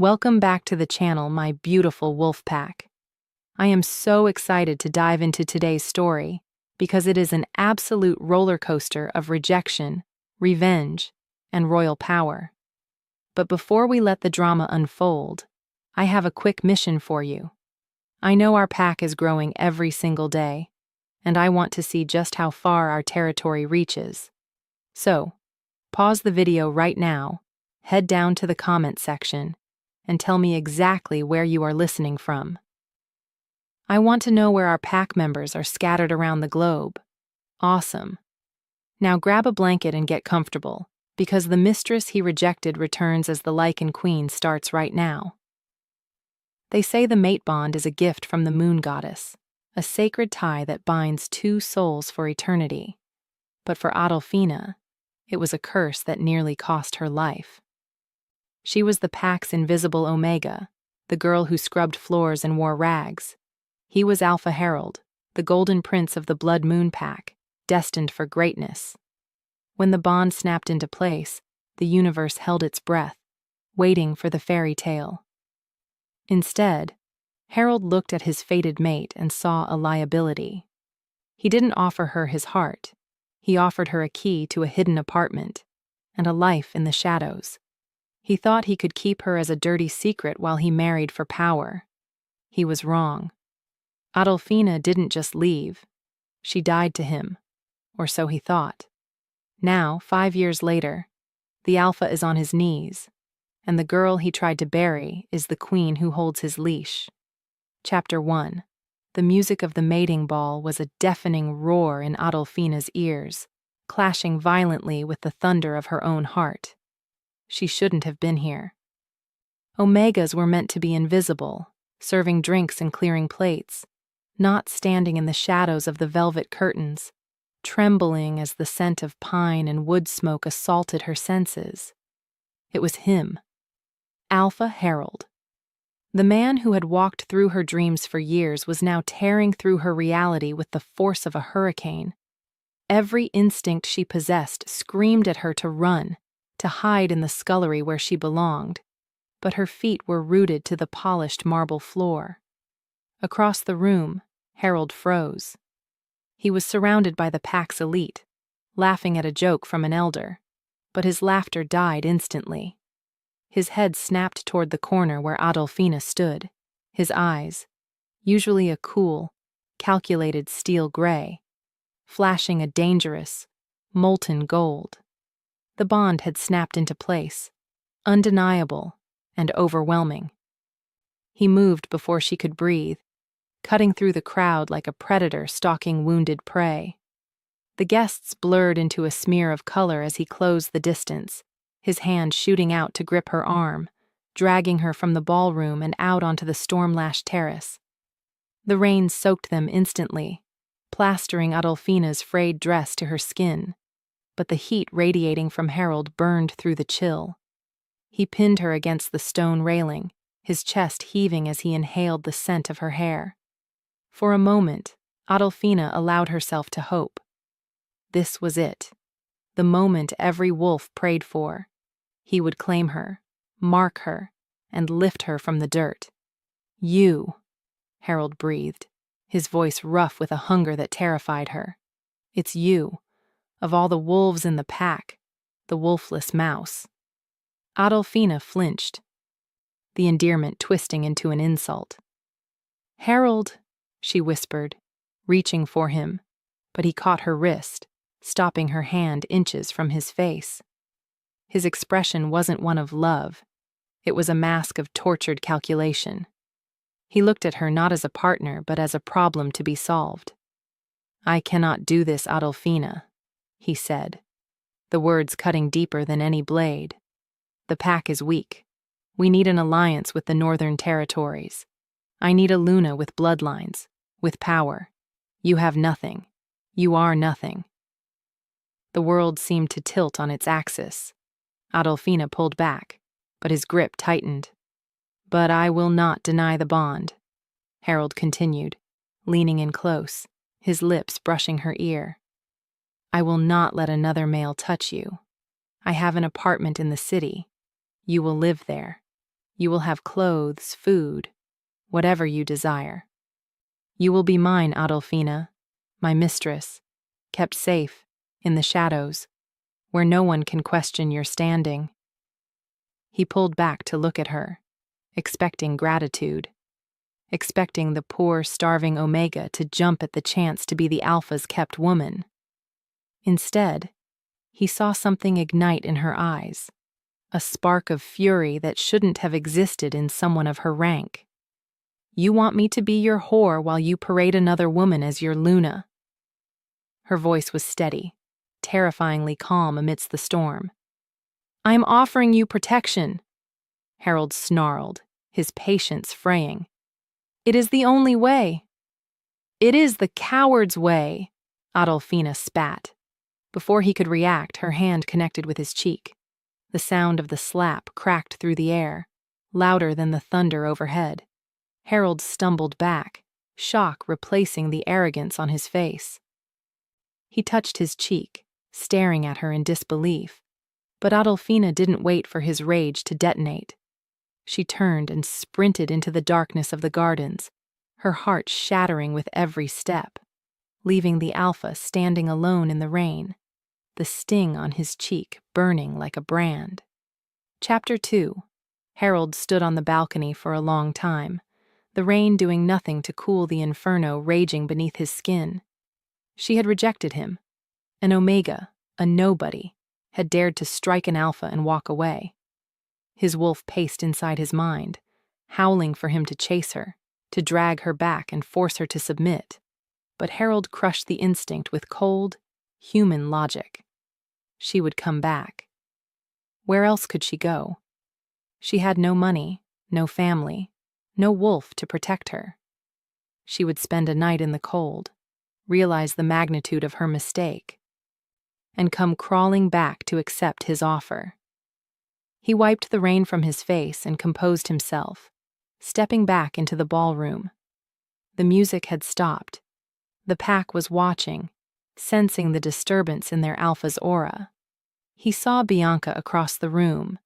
Welcome back to the channel, my beautiful wolf pack. I am so excited to dive into today's story because it is an absolute roller coaster of rejection, revenge, and royal power. But before we let the drama unfold, I have a quick mission for you. I know our pack is growing every single day, and I want to see just how far our territory reaches. So, pause the video right now, head down to the comment section, and tell me exactly where you are listening from. I want to know where our pack members are scattered around the globe. Awesome. Now grab a blanket and get comfortable, because the mistress he rejected returns as the Lycan queen starts right now. They say the mate bond is a gift from the moon goddess, a sacred tie that binds two souls for eternity. But for Adolfina, it was a curse that nearly cost her life. She was the pack's invisible Omega, the girl who scrubbed floors and wore rags. He was Alpha Herald, the golden prince of the Blood Moon pack, destined for greatness. When the bond snapped into place, the universe held its breath, waiting for the fairy tale. Instead, Herald looked at his fated mate and saw a liability. He didn't offer her his heart. He offered her a key to a hidden apartment and a life in the shadows. He thought he could keep her as a dirty secret while he married for power. He was wrong. Adolfina didn't just leave. She died to him, or so he thought. Now, 5 years later, the Alpha is on his knees, and the girl he tried to bury is the queen who holds his leash. Chapter 1. The music of the mating ball was a deafening roar in Adolfina's ears, clashing violently with the thunder of her own heart. She shouldn't have been here. Omegas were meant to be invisible, serving drinks and clearing plates, not standing in the shadows of the velvet curtains, trembling as the scent of pine and wood smoke assaulted her senses. It was him, Alpha Herald. The man who had walked through her dreams for years was now tearing through her reality with the force of a hurricane. Every instinct she possessed screamed at her to run, to hide in the scullery where she belonged, but her feet were rooted to the polished marble floor. Across the room, Herald froze. He was surrounded by the pack's elite, laughing at a joke from an elder, but his laughter died instantly. His head snapped toward the corner where Adolfina stood, his eyes, usually a cool, calculated steel gray, flashing a dangerous, molten gold. The bond had snapped into place, undeniable and overwhelming. He moved before she could breathe, cutting through the crowd like a predator stalking wounded prey. The guests blurred into a smear of color as he closed the distance, his hand shooting out to grip her arm, dragging her from the ballroom and out onto the storm-lashed terrace. The rain soaked them instantly, plastering Adolfina's frayed dress to her skin, but the heat radiating from Herald burned through the chill. He pinned her against the stone railing, his chest heaving as he inhaled the scent of her hair. For a moment, Adolfina allowed herself to hope. This was it, the moment every wolf prayed for. He would claim her, mark her, and lift her from the dirt. "You," Herald breathed, his voice rough with a hunger that terrified her. "It's you. Of all the wolves in the pack, the wolfless mouse." Adolfina flinched, the endearment twisting into an insult. "Herald," she whispered, reaching for him, but he caught her wrist, stopping her hand inches from his face. His expression wasn't one of love. It was a mask of tortured calculation. He looked at her not as a partner, but as a problem to be solved. "I cannot do this, Adolfina," he said, the words cutting deeper than any blade. "The pack is weak. We need an alliance with the northern territories. I need a Luna with bloodlines, with power. You have nothing. You are nothing." The world seemed to tilt on its axis. Adolfina pulled back, but his grip tightened. "But I will not deny the bond," Herald continued, leaning in close, his lips brushing her ear. "I will not let another male touch you. I have an apartment in the city. You will live there. You will have clothes, food, whatever you desire. You will be mine, Adolfina, my mistress, kept safe in the shadows, where no one can question your standing." He pulled back to look at her, expecting gratitude, expecting the poor, starving Omega to jump at the chance to be the Alpha's kept woman. Instead, he saw something ignite in her eyes, a spark of fury that shouldn't have existed in someone of her rank. "You want me to be your whore while you parade another woman as your Luna." Her voice was steady, terrifyingly calm amidst the storm. "I'm offering you protection," Harold snarled, his patience fraying. "It is the only way." "It is the coward's way," Adolfina spat. Before he could react, her hand connected with his cheek. The sound of the slap cracked through the air, louder than the thunder overhead. Harold stumbled back, shock replacing the arrogance on his face. He touched his cheek, staring at her in disbelief, but Adolfina didn't wait for his rage to detonate. She turned and sprinted into the darkness of the gardens, her heart shattering with every step, leaving the Alpha standing alone in the rain, the sting on his cheek burning like a brand. Chapter 2. Harold stood on the balcony for a long time, the rain doing nothing to cool the inferno raging beneath his skin. She had rejected him. An Omega, a nobody, had dared to strike an Alpha and walk away. His wolf paced inside his mind, howling for him to chase her, to drag her back and force her to submit. But Harold crushed the instinct with cold, human logic. She would come back. Where else could she go? She had no money, no family, no wolf to protect her. She would spend a night in the cold, realize the magnitude of her mistake, and come crawling back to accept his offer. He wiped the rain from his face and composed himself, stepping back into the ballroom. The music had stopped. The pack was watching, sensing the disturbance in their Alpha's aura. He saw Bianca across the room,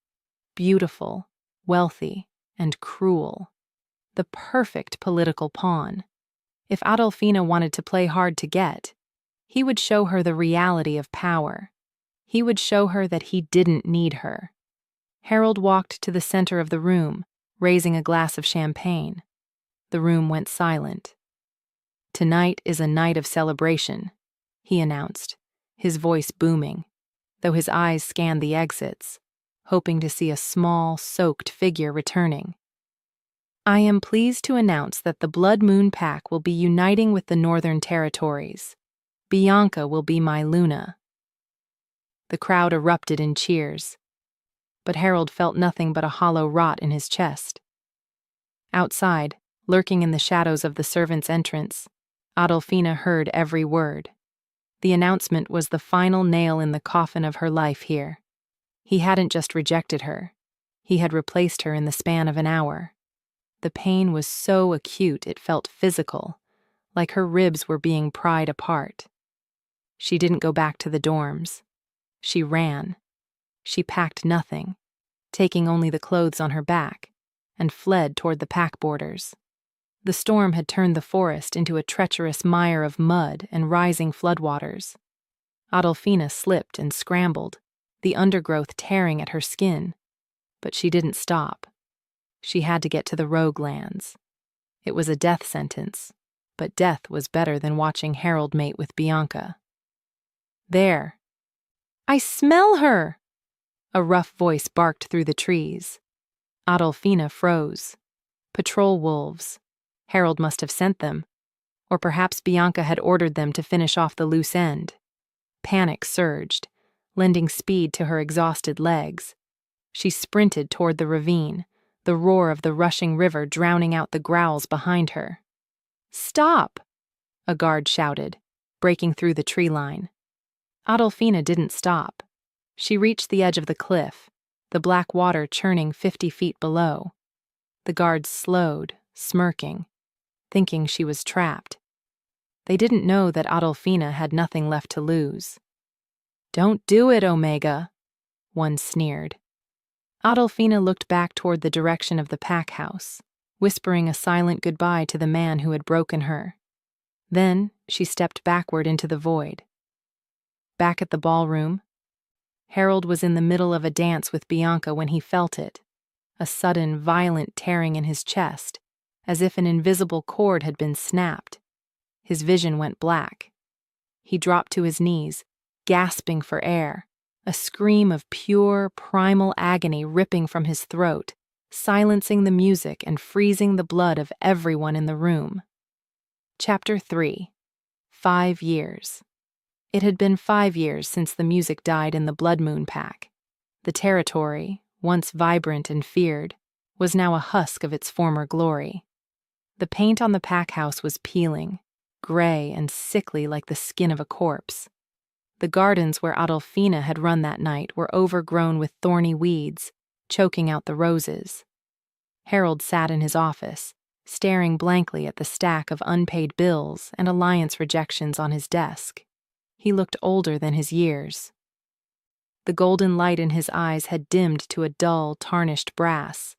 beautiful, wealthy, and cruel. The perfect political pawn. If Adolfina wanted to play hard to get, he would show her the reality of power. He would show her that he didn't need her. Harold walked to the center of the room, raising a glass of champagne. The room went silent. "Tonight is a night of celebration," he announced, his voice booming, though his eyes scanned the exits, hoping to see a small, soaked figure returning. "I am pleased to announce that the Blood Moon Pack will be uniting with the Northern Territories. Bianca will be my Luna." The crowd erupted in cheers, but Harold felt nothing but a hollow rot in his chest. Outside, lurking in the shadows of the servants' entrance, Adolfina heard every word. The announcement was the final nail in the coffin of her life here. He hadn't just rejected her. He had replaced her in the span of an hour. The pain was so acute it felt physical, like her ribs were being pried apart. She didn't go back to the dorms. She ran. She packed nothing, taking only the clothes on her back, and fled toward the pack borders. The storm had turned the forest into a treacherous mire of mud and rising floodwaters. Adolfina slipped and scrambled, the undergrowth tearing at her skin. But she didn't stop. She had to get to the rogue lands. It was a death sentence, but death was better than watching Harold mate with Bianca. "There." "I smell her!" A rough voice barked through the trees. Adolfina froze. Patrol wolves. Harold must have sent them, or perhaps Bianca had ordered them to finish off the loose end. Panic surged, lending speed to her exhausted legs. She sprinted toward the ravine, the roar of the rushing river drowning out the growls behind her. "Stop!" a guard shouted, breaking through the tree line. Adolfina didn't stop. She reached the edge of the cliff, the black water churning 50 feet below. The guards slowed, smirking, thinking she was trapped. They didn't know that Adolfina had nothing left to lose. "Don't do it, Omega," one sneered. Adolfina looked back toward the direction of the pack house, whispering a silent goodbye to the man who had broken her. Then she stepped backward into the void. Back at the ballroom, Harold was in the middle of a dance with Bianca when he felt it, a sudden, violent tearing in his chest, as if an invisible cord had been snapped. His vision went black. He dropped to his knees, gasping for air, a scream of pure, primal agony ripping from his throat, silencing the music and freezing the blood of everyone in the room. Chapter 3. 5 years. It had been 5 years since the music died in the Blood Moon Pack. The territory, once vibrant and feared, was now a husk of its former glory. The paint on the pack house was peeling, gray and sickly like the skin of a corpse. The gardens where Adolfina had run that night were overgrown with thorny weeds, choking out the roses. Harold sat in his office, staring blankly at the stack of unpaid bills and alliance rejections on his desk. He looked older than his years. The golden light in his eyes had dimmed to a dull, tarnished brass.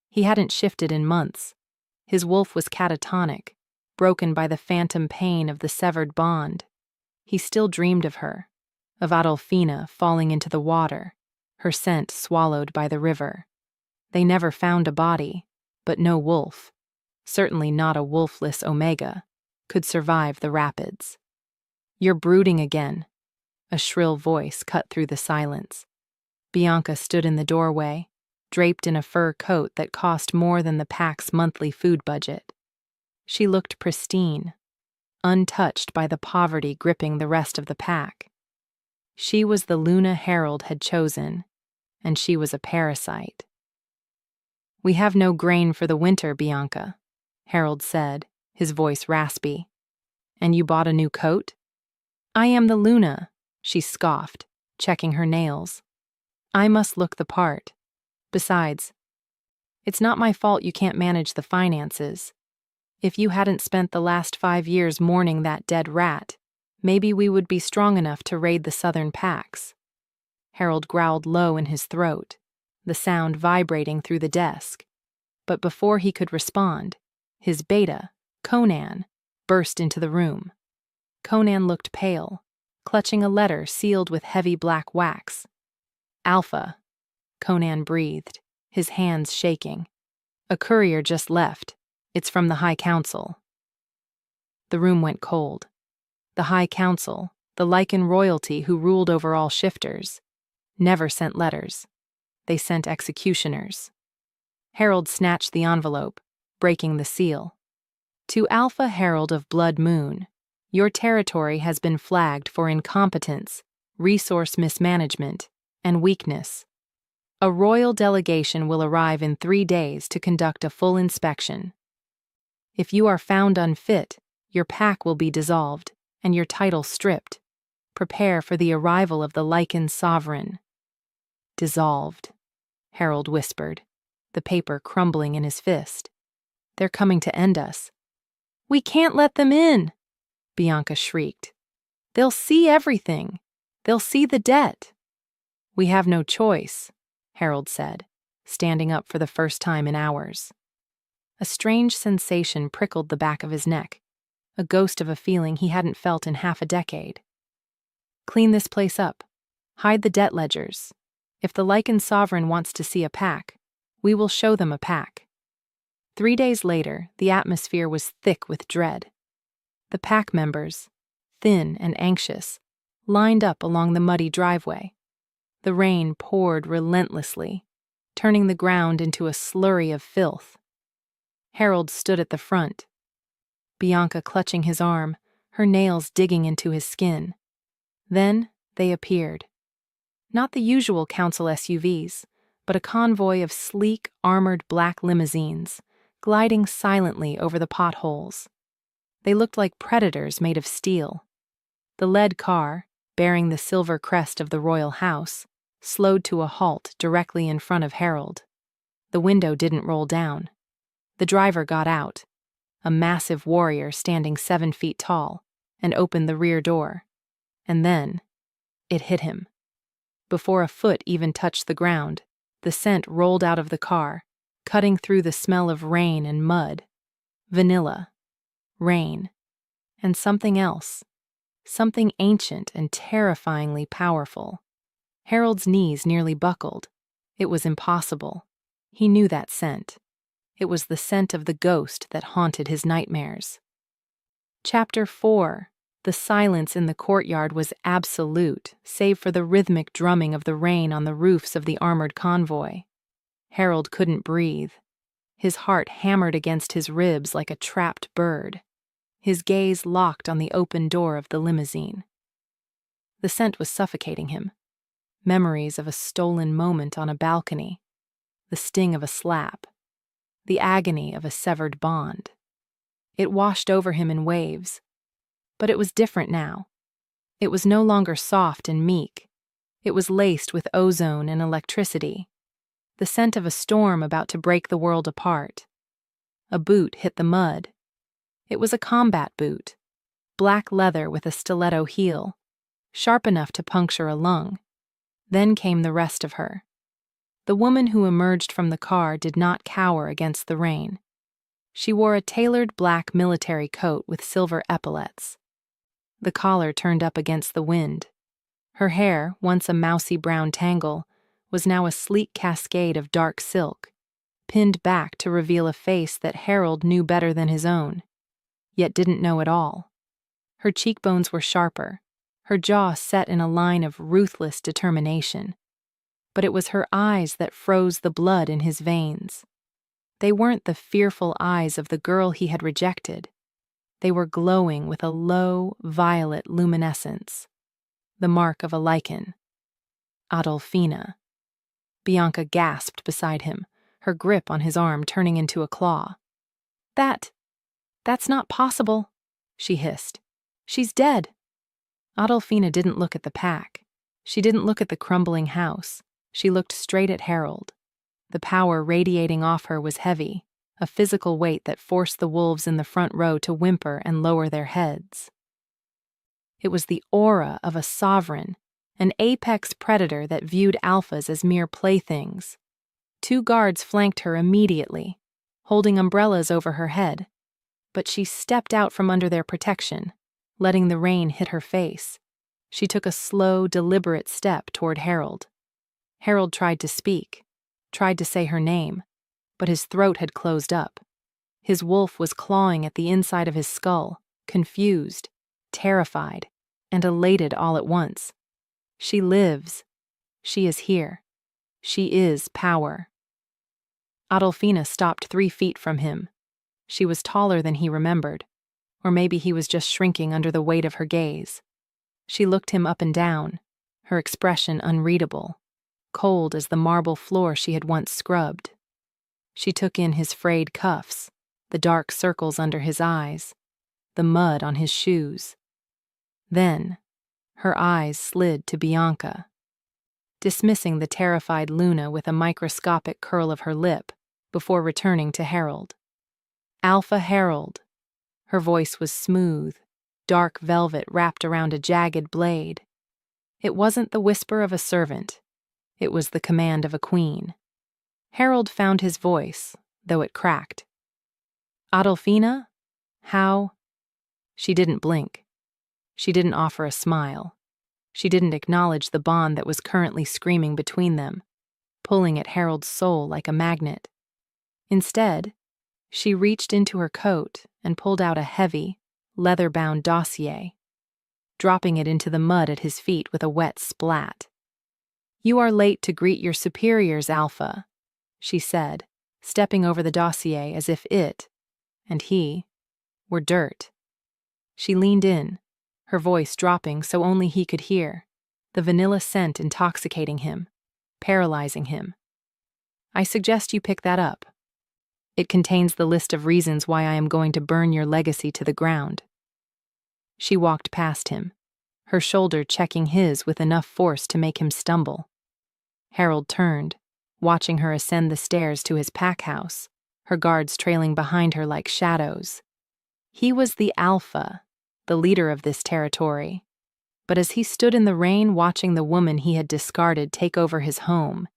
He hadn't shifted in months. His wolf was catatonic, broken by the phantom pain of the severed bond. He still dreamed of her, of Adolfina falling into the water, her scent swallowed by the river. They never found a body, but no wolf, certainly not a wolfless Omega, could survive the rapids. "You're brooding again," a shrill voice cut through the silence. Bianca stood in the doorway, draped in a fur coat that cost more than the pack's monthly food budget. She looked pristine, untouched by the poverty gripping the rest of the pack. She was the Luna Harold had chosen, and she was a parasite. "We have no grain for the winter, Bianca," Harold said, his voice raspy. "And you bought a new coat?" "I am the Luna," she scoffed, checking her nails. "I must look the part. Besides, it's not my fault you can't manage the finances. If you hadn't spent the last 5 years mourning that dead rat, maybe we would be strong enough to raid the southern packs." Harold growled low in his throat, the sound vibrating through the desk. But before he could respond, his beta, Conan, burst into the room. Conan looked pale, clutching a letter sealed with heavy black wax. "Alpha," Conan breathed, his hands shaking. "A courier just left. It's from the High Council." The room went cold. The High Council, the Lycan royalty who ruled over all shifters, never sent letters. They sent executioners. Harold snatched the envelope, breaking the seal. "To Alpha Herald of Blood Moon, your territory has been flagged for incompetence, resource mismanagement, and weakness. A royal delegation will arrive in 3 days to conduct a full inspection. If you are found unfit, your pack will be dissolved, and your title stripped. Prepare for the arrival of the Lycan sovereign." "Dissolved," Harold whispered, the paper crumbling in his fist. "They're coming to end us." "We can't let them in," Bianca shrieked. "They'll see everything. They'll see the debt." "We have no choice," Harold said, standing up for the first time in hours. A strange sensation prickled the back of his neck, a ghost of a feeling he hadn't felt in half a decade. "Clean this place up. Hide the debt ledgers. If the Lycan sovereign wants to see a pack, we will show them a pack." 3 days later, the atmosphere was thick with dread. The pack members, thin and anxious, lined up along the muddy driveway. The rain poured relentlessly, turning the ground into a slurry of filth. Harold stood at the front, Bianca clutching his arm, her nails digging into his skin. Then they appeared. Not the usual council SUVs, but a convoy of sleek, armored black limousines, gliding silently over the potholes. They looked like predators made of steel. The lead car, bearing the silver crest of the royal house, slowed to a halt directly in front of Harold. The window didn't roll down. The driver got out, a massive warrior standing 7 feet tall, and opened the rear door. And then, it hit him. Before a foot even touched the ground, The scent rolled out of the car, cutting through the smell of rain and mud. Vanilla, rain, and something else. Something ancient and terrifyingly powerful. Harold's knees nearly buckled. It was impossible. He knew that scent. It was the scent of the ghost that haunted his nightmares. Chapter 4. The silence in the courtyard was absolute, save for the rhythmic drumming of the rain on the roofs of the armored convoy. Harold couldn't breathe. His heart hammered against his ribs like a trapped bird. His gaze locked on the open door of the limousine. The scent was suffocating him. Memories of a stolen moment on a balcony, the sting of a slap, the agony of a severed bond. It washed over him in waves. But it was different now. It was no longer soft and meek. It was laced with ozone and electricity. The scent of a storm about to break the world apart. A boot hit the mud. It was a combat boot, black leather with a stiletto heel, sharp enough to puncture a lung. Then came the rest of her. The woman who emerged from the car did not cower against the rain. She wore a tailored black military coat with silver epaulets. The collar turned up against the wind. Her hair, once a mousy brown tangle, was now a sleek cascade of dark silk, pinned back to reveal a face that Harold knew better than his own, yet didn't know at all. Her cheekbones were sharper, her jaw set in a line of ruthless determination. But it was her eyes that froze the blood in his veins. They weren't the fearful eyes of the girl he had rejected. They were glowing with a low, violet luminescence, the mark of a Lycan. Adolfina. Bianca gasped beside him, her grip on his arm turning into a claw. That's not possible, she hissed. She's dead. Adolfina didn't look at the pack. She didn't look at the crumbling house. She looked straight at Harold. The power radiating off her was heavy, a physical weight that forced the wolves in the front row to whimper and lower their heads. It was the aura of a sovereign, an apex predator that viewed alphas as mere playthings. 2 guards flanked her immediately, holding umbrellas over her head, but she stepped out from under their protection, letting the rain hit her face. She took a slow, deliberate step toward Harold. Harold tried to speak, tried to say her name, but his throat had closed up. His wolf was clawing at the inside of his skull, confused, terrified, and elated all at once. She lives. She is here. She is power. Adolfina stopped 3 feet from him. She was taller than he remembered, or maybe he was just shrinking under the weight of her gaze. She looked him up and down, her expression unreadable, cold as the marble floor she had once scrubbed. She took in his frayed cuffs, the dark circles under his eyes, the mud on his shoes. Then, her eyes slid to Bianca, dismissing the terrified Luna with a microscopic curl of her lip before returning to Harold. Alpha Harold. Her voice was smooth, dark velvet wrapped around a jagged blade. It wasn't the whisper of a servant. It was the command of a queen. Harold found his voice, though it cracked. Adolfina? How? She didn't blink. She didn't offer a smile. She didn't acknowledge the bond that was currently screaming between them, pulling at Harold's soul like a magnet. Instead, she reached into her coat and pulled out a heavy, leather-bound dossier, dropping it into the mud at his feet with a wet splat. "You are late to greet your superiors, Alpha," she said, stepping over the dossier as if it, and he, were dirt. She leaned in, her voice dropping so only he could hear, the vanilla scent intoxicating him, paralyzing him. "I suggest you pick that up. It contains the list of reasons why I am going to burn your legacy to the ground." She walked past him, her shoulder checking his with enough force to make him stumble. Harold turned, watching her ascend the stairs to his pack house, her guards trailing behind her like shadows. He was the Alpha, the leader of this territory. But as he stood in the rain watching the woman he had discarded take over his home,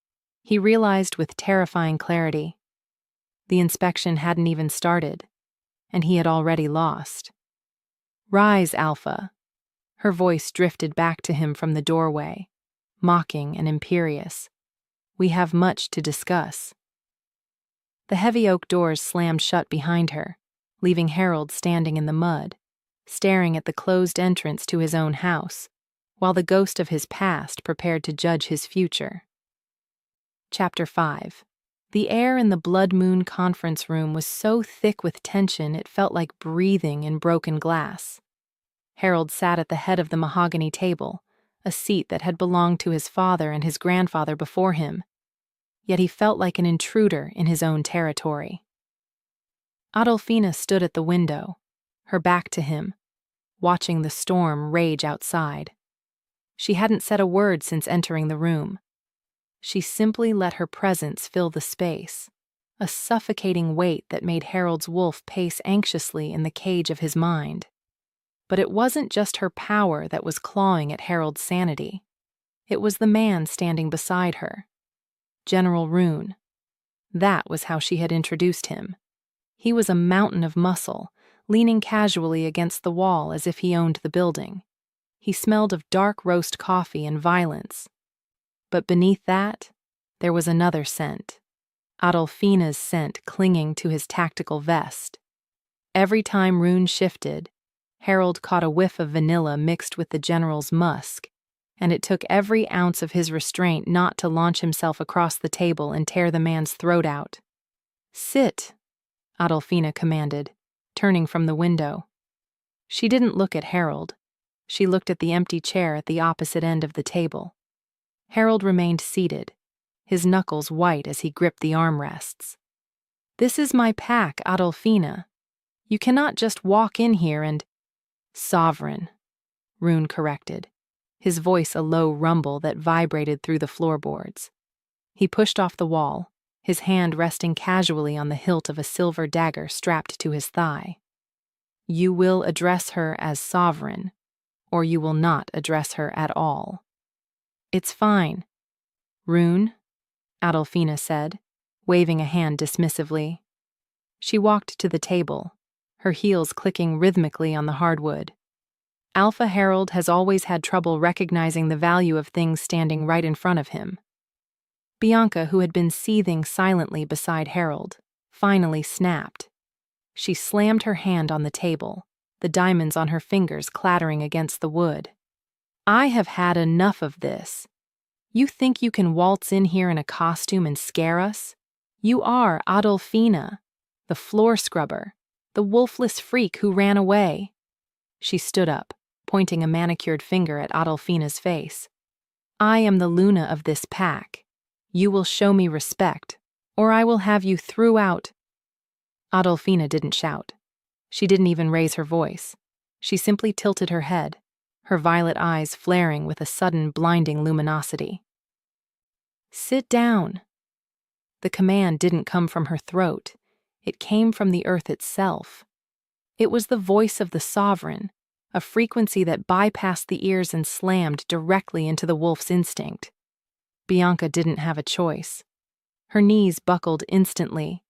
He realized with terrifying clarity. The inspection hadn't even started, and he had already lost. "Rise, Alpha." Her voice drifted back to him from the doorway, mocking and imperious. "We have much to discuss." The heavy oak doors slammed shut behind her, leaving Harold standing in the mud, staring at the closed entrance to his own house, while the ghost of his past prepared to judge his future. Chapter 5. The air in the Blood Moon conference room was so thick with tension it felt like breathing in broken glass. Harold sat at the head of the mahogany table, a seat that had belonged to his father and his grandfather before him, yet he felt like an intruder in his own territory. Adolfina stood at the window, her back to him, watching the storm rage outside. She hadn't said a word since entering the room. She simply let her presence fill the space, a suffocating weight that made Harold's wolf pace anxiously in the cage of his mind. But it wasn't just her power that was clawing at Harold's sanity. It was the man standing beside her. General Rune. That was how she had introduced him. He was a mountain of muscle, leaning casually against the wall as if he owned the building. He smelled of dark roast coffee and violence. But beneath that, there was another scent. Adolfina's scent clinging to his tactical vest. Every time Rune shifted, Harold caught a whiff of vanilla mixed with the general's musk, and it took every ounce of his restraint not to launch himself across the table and tear the man's throat out. "Sit," Adolfina commanded, turning from the window. She didn't look at Harold. She looked at the empty chair at the opposite end of the table. Harold remained seated, his knuckles white as he gripped the armrests. "This is my pack, Adolfina. You cannot just walk in here and—" "Sovereign," Rune corrected, his voice a low rumble that vibrated through the floorboards. He pushed off the wall, his hand resting casually on the hilt of a silver dagger strapped to his thigh. "You will address her as sovereign, or you will not address her at all." "It's fine." "Rune," Adolfina said, waving a hand dismissively. She walked to the table, her heels clicking rhythmically on the hardwood. Alpha Harold has always had trouble recognizing the value of things standing right in front of him. Bianca, who had been seething silently beside Harold, finally snapped. She slammed her hand on the table, the diamonds on her fingers clattering against the wood. "I have had enough of this. You think you can waltz in here in a costume and scare us? You are Adolfina, the floor scrubber, the wolfless freak who ran away." She stood up, pointing a manicured finger at Adolfina's face. "I am the Luna of this pack. You will show me respect, or I will have you threw out." Adolfina didn't shout. She didn't even raise her voice. She simply tilted her head, her violet eyes flaring with a sudden blinding luminosity. "Sit down." The command didn't come from her throat. It came from the earth itself. It was the voice of the sovereign, a frequency that bypassed the ears and slammed directly into the wolf's instinct. Bianca didn't have a choice. Her knees buckled instantly,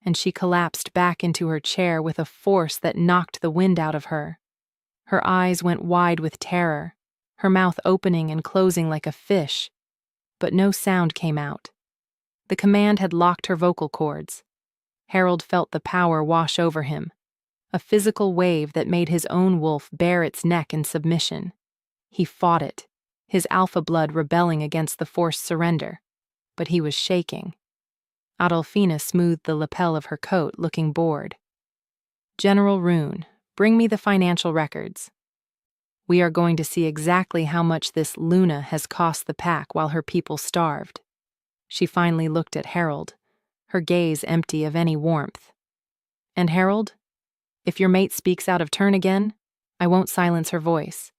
and she collapsed back into her chair with a force that knocked the wind out of her. Her eyes went wide with terror, her mouth opening and closing like a fish, but no sound came out. The command had locked her vocal cords. Harold felt the power wash over him, a physical wave that made his own wolf bare its neck in submission. He fought it, his alpha blood rebelling against the forced surrender, but he was shaking. Adolfina smoothed the lapel of her coat, looking bored. "General Rune, bring me the financial records. We are going to see exactly how much this Luna has cost the pack while her people starved." She finally looked at Harold, her gaze empty of any warmth. "And Harold, if your mate speaks out of turn again, I won't silence her voice.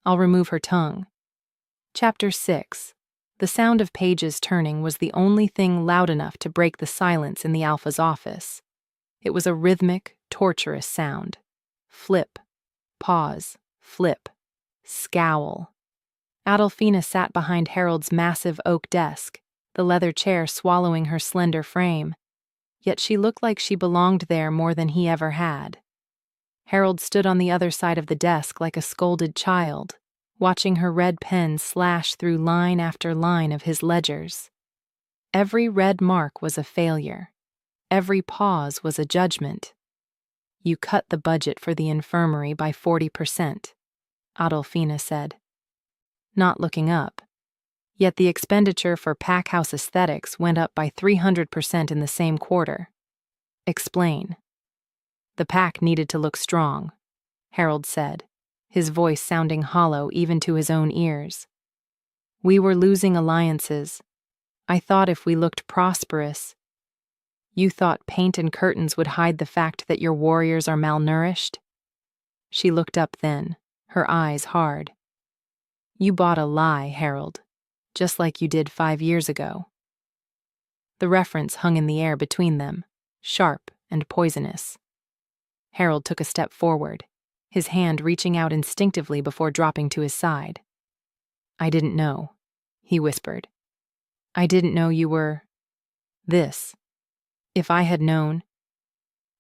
I'll remove her tongue." Chapter 6. The sound of pages turning was the only thing loud enough to break the silence in the Alpha's office. It was a rhythmic, torturous sound. Flip, pause, flip, scowl. Adolfina sat behind Harold's massive oak desk, the leather chair swallowing her slender frame. Yet she looked like she belonged there more than he ever had. Harold stood on the other side of the desk like a scolded child, watching her red pen slash through line after line of his ledgers. Every red mark was a failure. Every pause was a judgment. "You cut the budget for the infirmary by 40%, Adolfina said, not looking up. Yet the expenditure for Packhouse Aesthetics went up by 300% in the same quarter. Explain." "The pack needed to look strong," Harold said, his voice sounding hollow even to his own ears. "We were losing alliances. I thought if we looked prosperous—" "You thought paint and curtains would hide the fact that your warriors are malnourished?" She looked up then, her eyes hard. "You bought a lie, Harold, just like you did 5 years ago." The reference hung in the air between them, sharp and poisonous. Harold took a step forward, his hand reaching out instinctively before dropping to his side. "I didn't know," he whispered. "I didn't know you were this. If I had known—"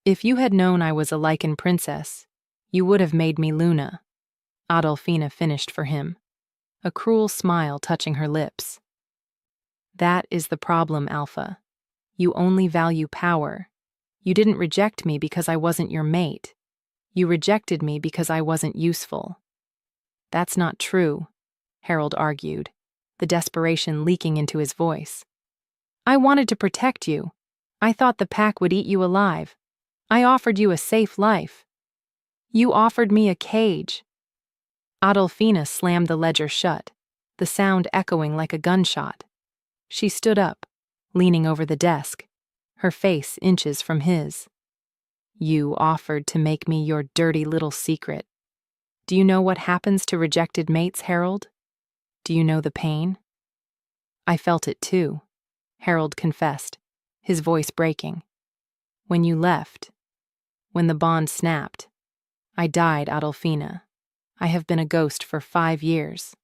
"If you had known I was a Lycan princess, you would have made me Luna," Adolfina finished for him, a cruel smile touching her lips. "That is the problem, Alpha. You only value power. You didn't reject me because I wasn't your mate. You rejected me because I wasn't useful." "That's not true," Harold argued, the desperation leaking into his voice. "I wanted to protect you. I thought the pack would eat you alive. I offered you a safe life. You offered me a cage." Adolfina slammed the ledger shut, the sound echoing like a gunshot. She stood up, leaning over the desk, her face inches from his. "You offered to make me your dirty little secret. Do you know what happens to rejected mates, Harold? Do you know the pain?" "I felt it too," Harold confessed, his voice breaking. "When you left, when the bond snapped, I died, Adolfina. I have been a ghost for 5 years."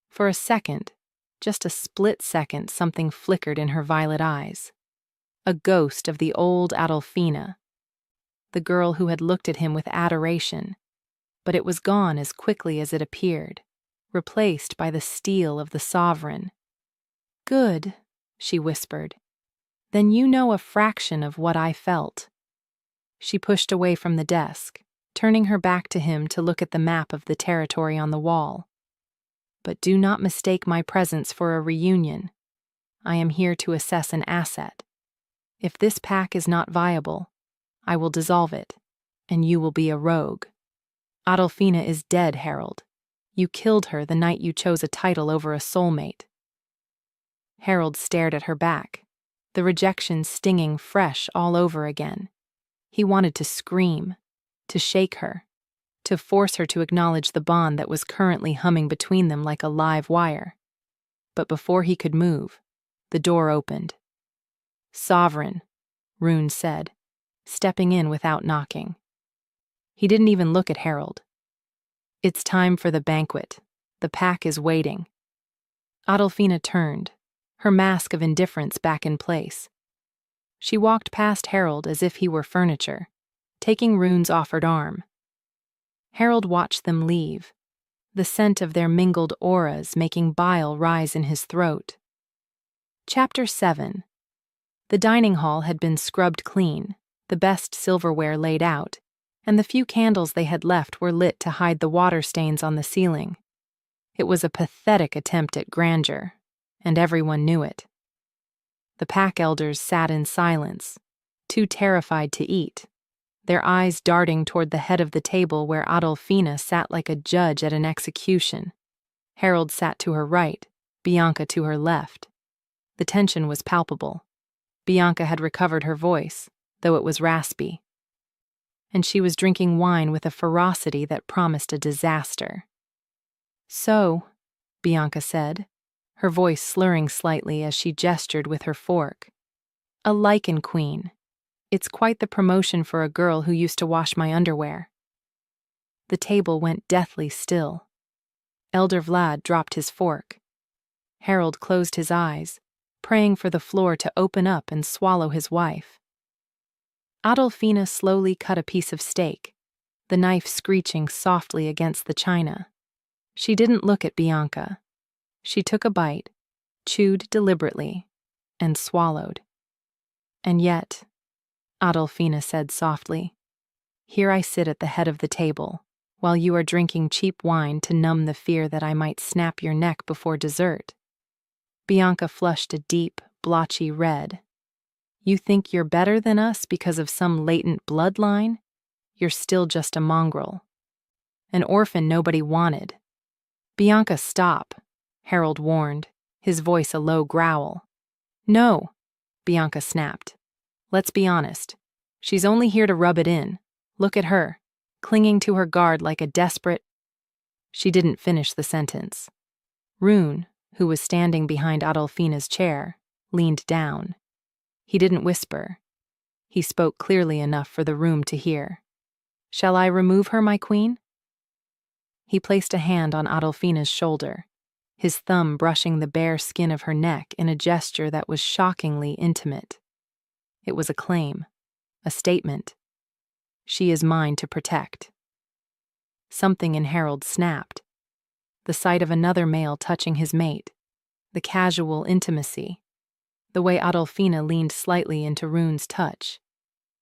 For a second, just a split second, something flickered in her violet eyes. A ghost of the old Adolfina, the girl who had looked at him with adoration, but it was gone as quickly as it appeared, replaced by the steel of the sovereign. "Good," she whispered. "Then you know a fraction of what I felt." She pushed away from the desk, turning her back to him to look at the map of the territory on the wall. "But do not mistake my presence for a reunion. I am here to assess an asset. If this pack is not viable, I will dissolve it, and you will be a rogue. Adolfina is dead, Harold. You killed her the night you chose a title over a soulmate." Harold stared at her back, the rejection stinging fresh all over again. He wanted to scream, to shake her, to force her to acknowledge the bond that was currently humming between them like a live wire. But before he could move, the door opened. "Sovereign," Rune said, stepping in without knocking. He didn't even look at Harold. "It's time for the banquet. The pack is waiting." Adolfina turned, her mask of indifference back in place. She walked past Harold as if he were furniture, taking Rune's offered arm. Harold watched them leave, the scent of their mingled auras making bile rise in his throat. Chapter 7. The dining hall had been scrubbed clean, the best silverware laid out, and the few candles they had left were lit to hide the water stains on the ceiling. It was a pathetic attempt at grandeur, and everyone knew it. The pack elders sat in silence, too terrified to eat, their eyes darting toward the head of the table where Adolfina sat like a judge at an execution. Harold sat to her right, Bianca to her left. The tension was palpable. Bianca had recovered her voice, though it was raspy. And she was drinking wine with a ferocity that promised a disaster. "So," Bianca said, her voice slurring slightly as she gestured with her fork, "a Lycan queen. It's quite the promotion for a girl who used to wash my underwear." The table went deathly still. Elder Vlad dropped his fork. Harold closed his eyes, praying for the floor to open up and swallow his wife. Adolfina slowly cut a piece of steak, the knife screeching softly against the china. She didn't look at Bianca. She took a bite, chewed deliberately, and swallowed. "And yet," Adolfina said softly, "here I sit at the head of the table, while you are drinking cheap wine to numb the fear that I might snap your neck before dessert." Bianca flushed a deep, blotchy red. "You think you're better than us because of some latent bloodline? You're still just a mongrel. An orphan nobody wanted." "Bianca, stop," Harold warned, his voice a low growl. "No," Bianca snapped. "Let's be honest. She's only here to rub it in. Look at her, clinging to her guard like a desperate—" She didn't finish the sentence. Rune, who was standing behind Adolfina's chair, leaned down. He didn't whisper. He spoke clearly enough for the room to hear. "Shall I remove her, my queen?" He placed a hand on Adolfina's shoulder, his thumb brushing the bare skin of her neck in a gesture that was shockingly intimate. It was a claim, a statement. She is mine to protect. Something in Harold snapped. The sight of another male touching his mate, the casual intimacy, the way Adolfina leaned slightly into Rune's touch.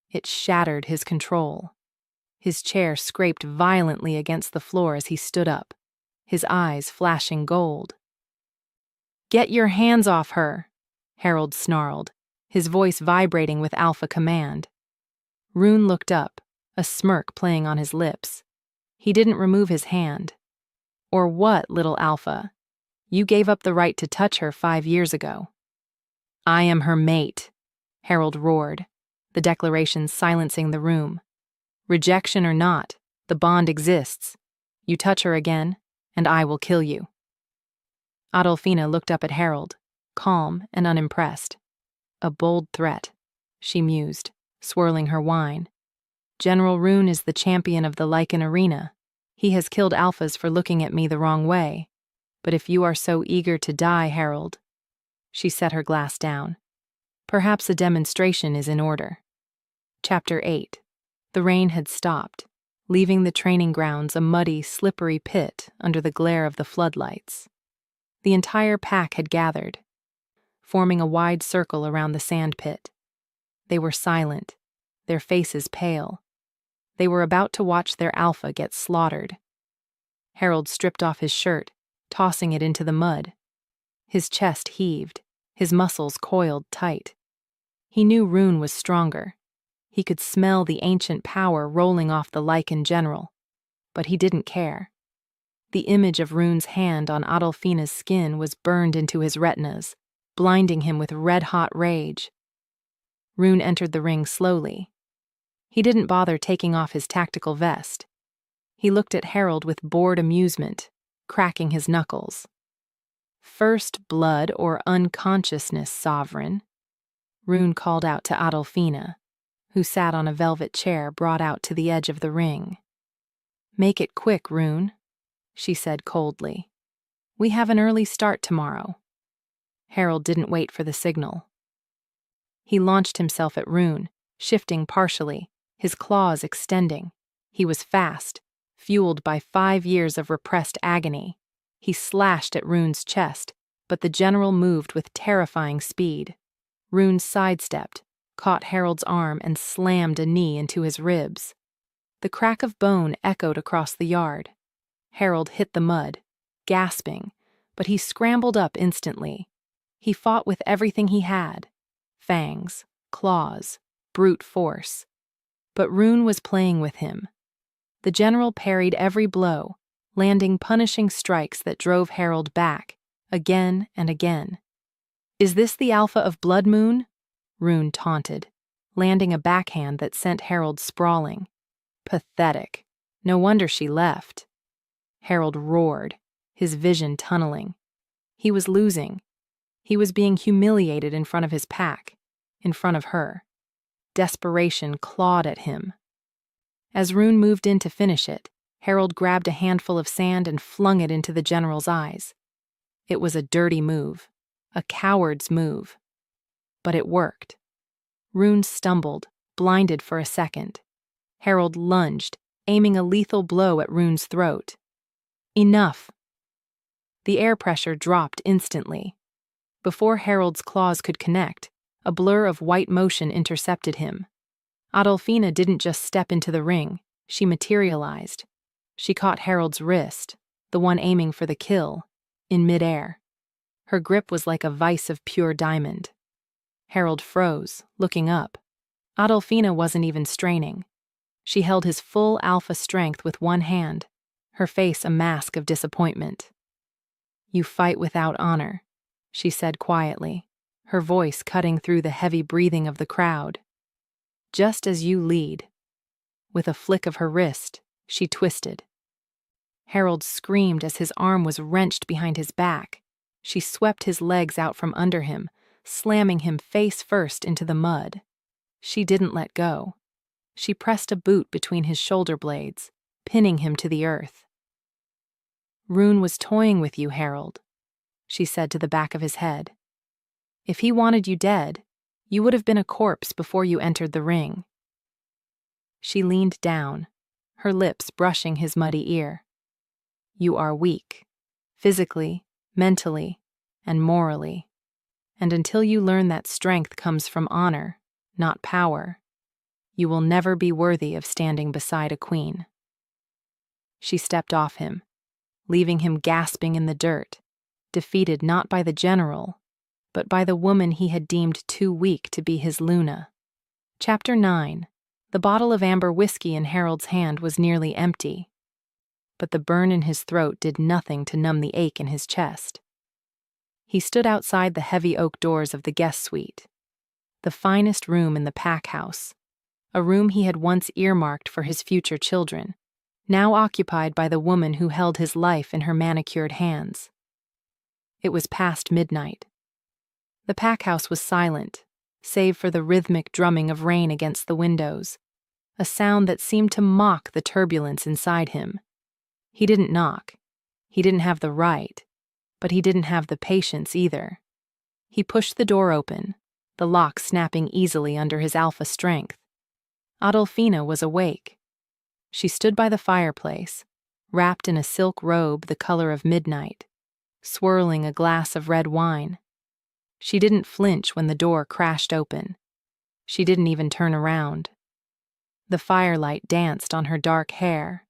It shattered his control. His chair scraped violently against the floor as he stood up, his eyes flashing gold. "Get your hands off her," Harold snarled, his voice vibrating with alpha command. Rune looked up, a smirk playing on his lips. He didn't remove his hand. "Or what, little alpha? You gave up the right to touch her 5 years ago." "I am her mate," Harold roared, the declaration silencing the room. "Rejection or not, the bond exists. You touch her again, and I will kill you." Adolfina looked up at Harold, calm and unimpressed. "A bold threat," she mused, swirling her wine. "General Rune is the champion of the Lycan arena. He has killed alphas for looking at me the wrong way. But if you are so eager to die, Harold—" She set her glass down. "Perhaps a demonstration is in order." Chapter 8. The rain had stopped, leaving the training grounds a muddy, slippery pit under the glare of the floodlights. The entire pack had gathered, forming a wide circle around the sand pit. They were silent, their faces pale. They were about to watch their alpha get slaughtered. Harold stripped off his shirt, tossing it into the mud. His chest heaved, his muscles coiled tight. He knew Rune was stronger. He could smell the ancient power rolling off the Lycan general, but he didn't care. The image of Rune's hand on Adolfina's skin was burned into his retinas, blinding him with red-hot rage. Rune entered the ring slowly. He didn't bother taking off his tactical vest. He looked at Harold with bored amusement, cracking his knuckles. "First blood or unconsciousness, sovereign," Rune called out to Adolfina, who sat on a velvet chair brought out to the edge of the ring. "Make it quick, Rune," she said coldly. "We have an early start tomorrow." Harold didn't wait for the signal. He launched himself at Rune, shifting partially, his claws extending. He was fast, fueled by 5 years of repressed agony. He slashed at Rune's chest, but the general moved with terrifying speed. Rune sidestepped, caught Harold's arm and slammed a knee into his ribs. The crack of bone echoed across the yard. Harold hit the mud, gasping, but he scrambled up instantly. He fought with everything he had: fangs, claws, brute force. But Rune was playing with him. The general parried every blow, landing punishing strikes that drove Harold back, again and again. "Is this the alpha of Blood Moon?" Rune taunted, landing a backhand that sent Harold sprawling. Pathetic. No wonder she left. Harold roared, his vision tunneling. He was losing. He was being humiliated in front of his pack, in front of her. Desperation clawed at him. As Rune moved in to finish it, Harold grabbed a handful of sand and flung it into the general's eyes. It was a dirty move. A coward's move. But it worked. Rune stumbled, blinded for a second. Harold lunged, aiming a lethal blow at Rune's throat. Enough! The air pressure dropped instantly. Before Harold's claws could connect, a blur of white motion intercepted him. Adolfina didn't just step into the ring, she materialized. She caught Harold's wrist, the one aiming for the kill, in midair. Her grip was like a vise of pure diamond. Harold froze, looking up. Adolfina wasn't even straining. She held his full alpha strength with one hand, her face a mask of disappointment. "You fight without honor," she said quietly, her voice cutting through the heavy breathing of the crowd. "Just as you lead." With a flick of her wrist, she twisted. Harold screamed as his arm was wrenched behind his back. She swept his legs out from under him, slamming him face first into the mud. She didn't let go. She pressed a boot between his shoulder blades, pinning him to the earth. "Rune was toying with you, Harold," she said to the back of his head. "If he wanted you dead, you would have been a corpse before you entered the ring." She leaned down, her lips brushing his muddy ear. "You are weak, physically, mentally, and morally. And until you learn that strength comes from honor, not power, you will never be worthy of standing beside a queen." She stepped off him, leaving him gasping in the dirt, defeated not by the general, but by the woman he had deemed too weak to be his Luna. Chapter 9. The bottle of amber whiskey in Harold's hand was nearly empty, but the burn in his throat did nothing to numb the ache in his chest. He stood outside the heavy oak doors of the guest suite, the finest room in the pack house, a room he had once earmarked for his future children, now occupied by the woman who held his life in her manicured hands. It was past midnight. The pack house was silent, save for the rhythmic drumming of rain against the windows, a sound that seemed to mock the turbulence inside him. He didn't knock. He didn't have the right, but he didn't have the patience either. He pushed the door open, the lock snapping easily under his alpha strength. Adolfina was awake. She stood by the fireplace, wrapped in a silk robe the color of midnight, swirling a glass of red wine. She didn't flinch when the door crashed open. She didn't even turn around. The firelight danced on her dark hair,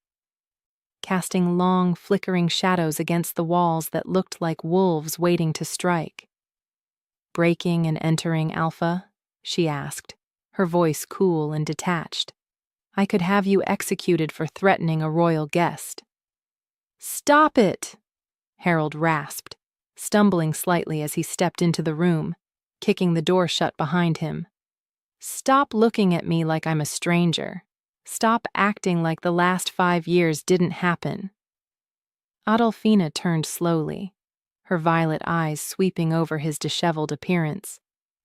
casting long, flickering shadows against the walls that looked like wolves waiting to strike. "Breaking and entering, Alpha?" she asked, her voice cool and detached. "I could have you executed for threatening a royal guest." "Stop it!" Harold rasped, stumbling slightly as he stepped into the room, kicking the door shut behind him. "Stop looking at me like I'm a stranger. Stop acting like the last 5 years didn't happen." Adolfina turned slowly, her violet eyes sweeping over his disheveled appearance,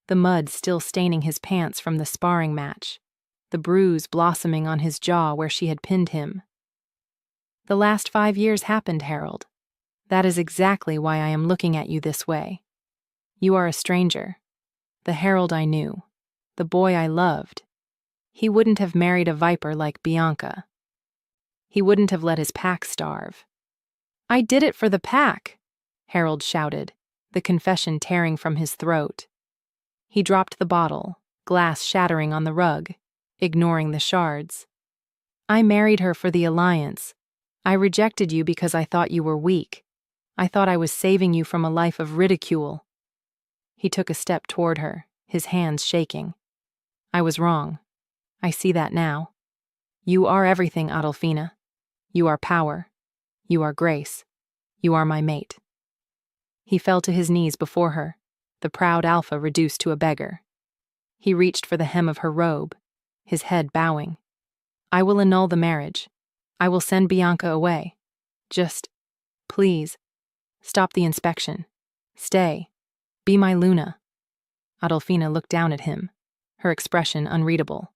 the mud still staining his pants from the sparring match, the bruise blossoming on his jaw where she had pinned him. "The last 5 years happened, Harold. That is exactly why I am looking at you this way. You are a stranger. The Harold I knew, the boy I loved. He wouldn't have married a viper like Bianca. He wouldn't have let his pack starve." "I did it for the pack," Harold shouted, the confession tearing from his throat. He dropped the bottle, glass shattering on the rug, ignoring the shards. "I married her for the alliance. I rejected you because I thought you were weak. I thought I was saving you from a life of ridicule." He took a step toward her, his hands shaking. "I was wrong. I see that now. You are everything, Adolfina. You are power. You are grace. You are my mate." He fell to his knees before her, the proud Alpha reduced to a beggar. He reached for the hem of her robe, his head bowing. "I will annul the marriage. I will send Bianca away. Just, please, stop the inspection. Stay. Be my Luna." Adolfina looked down at him, her expression unreadable.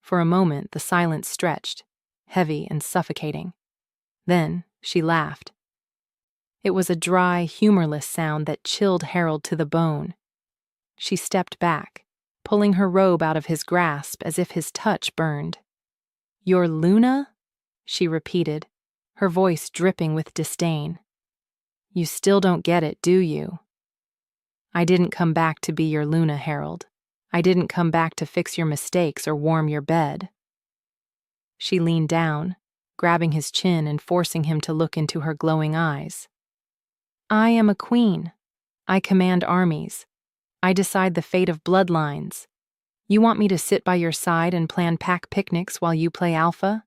For a moment the silence stretched, heavy and suffocating. Then she laughed. It was a dry, humorless sound that chilled Harold to the bone. She stepped back, pulling her robe out of his grasp as if his touch burned. "Your Luna?" she repeated, her voice dripping with disdain. "You still don't get it, do you?" "I didn't come back to be your Luna, Harold. I didn't come back to fix your mistakes or warm your bed." She leaned down, grabbing his chin and forcing him to look into her glowing eyes. "I am a queen. I command armies. I decide the fate of bloodlines. You want me to sit by your side and plan pack picnics while you play alpha?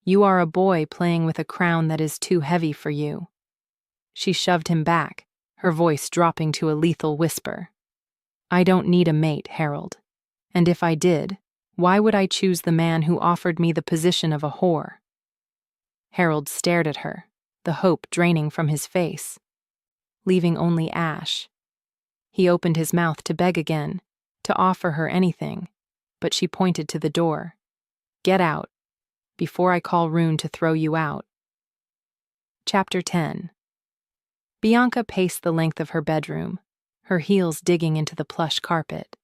You are a boy playing with a crown that is too heavy for you." She shoved him back, her voice dropping to a lethal whisper. "I don't need a mate, Harold. And if I did, why would I choose the man who offered me the position of a whore?" Harold stared at her, the hope draining from his face, leaving only ash. He opened his mouth to beg again, to offer her anything, but she pointed to the door. "Get out, before I call Rune to throw you out." Chapter 10. Bianca paced the length of her bedroom, her heels digging into the plush carpet.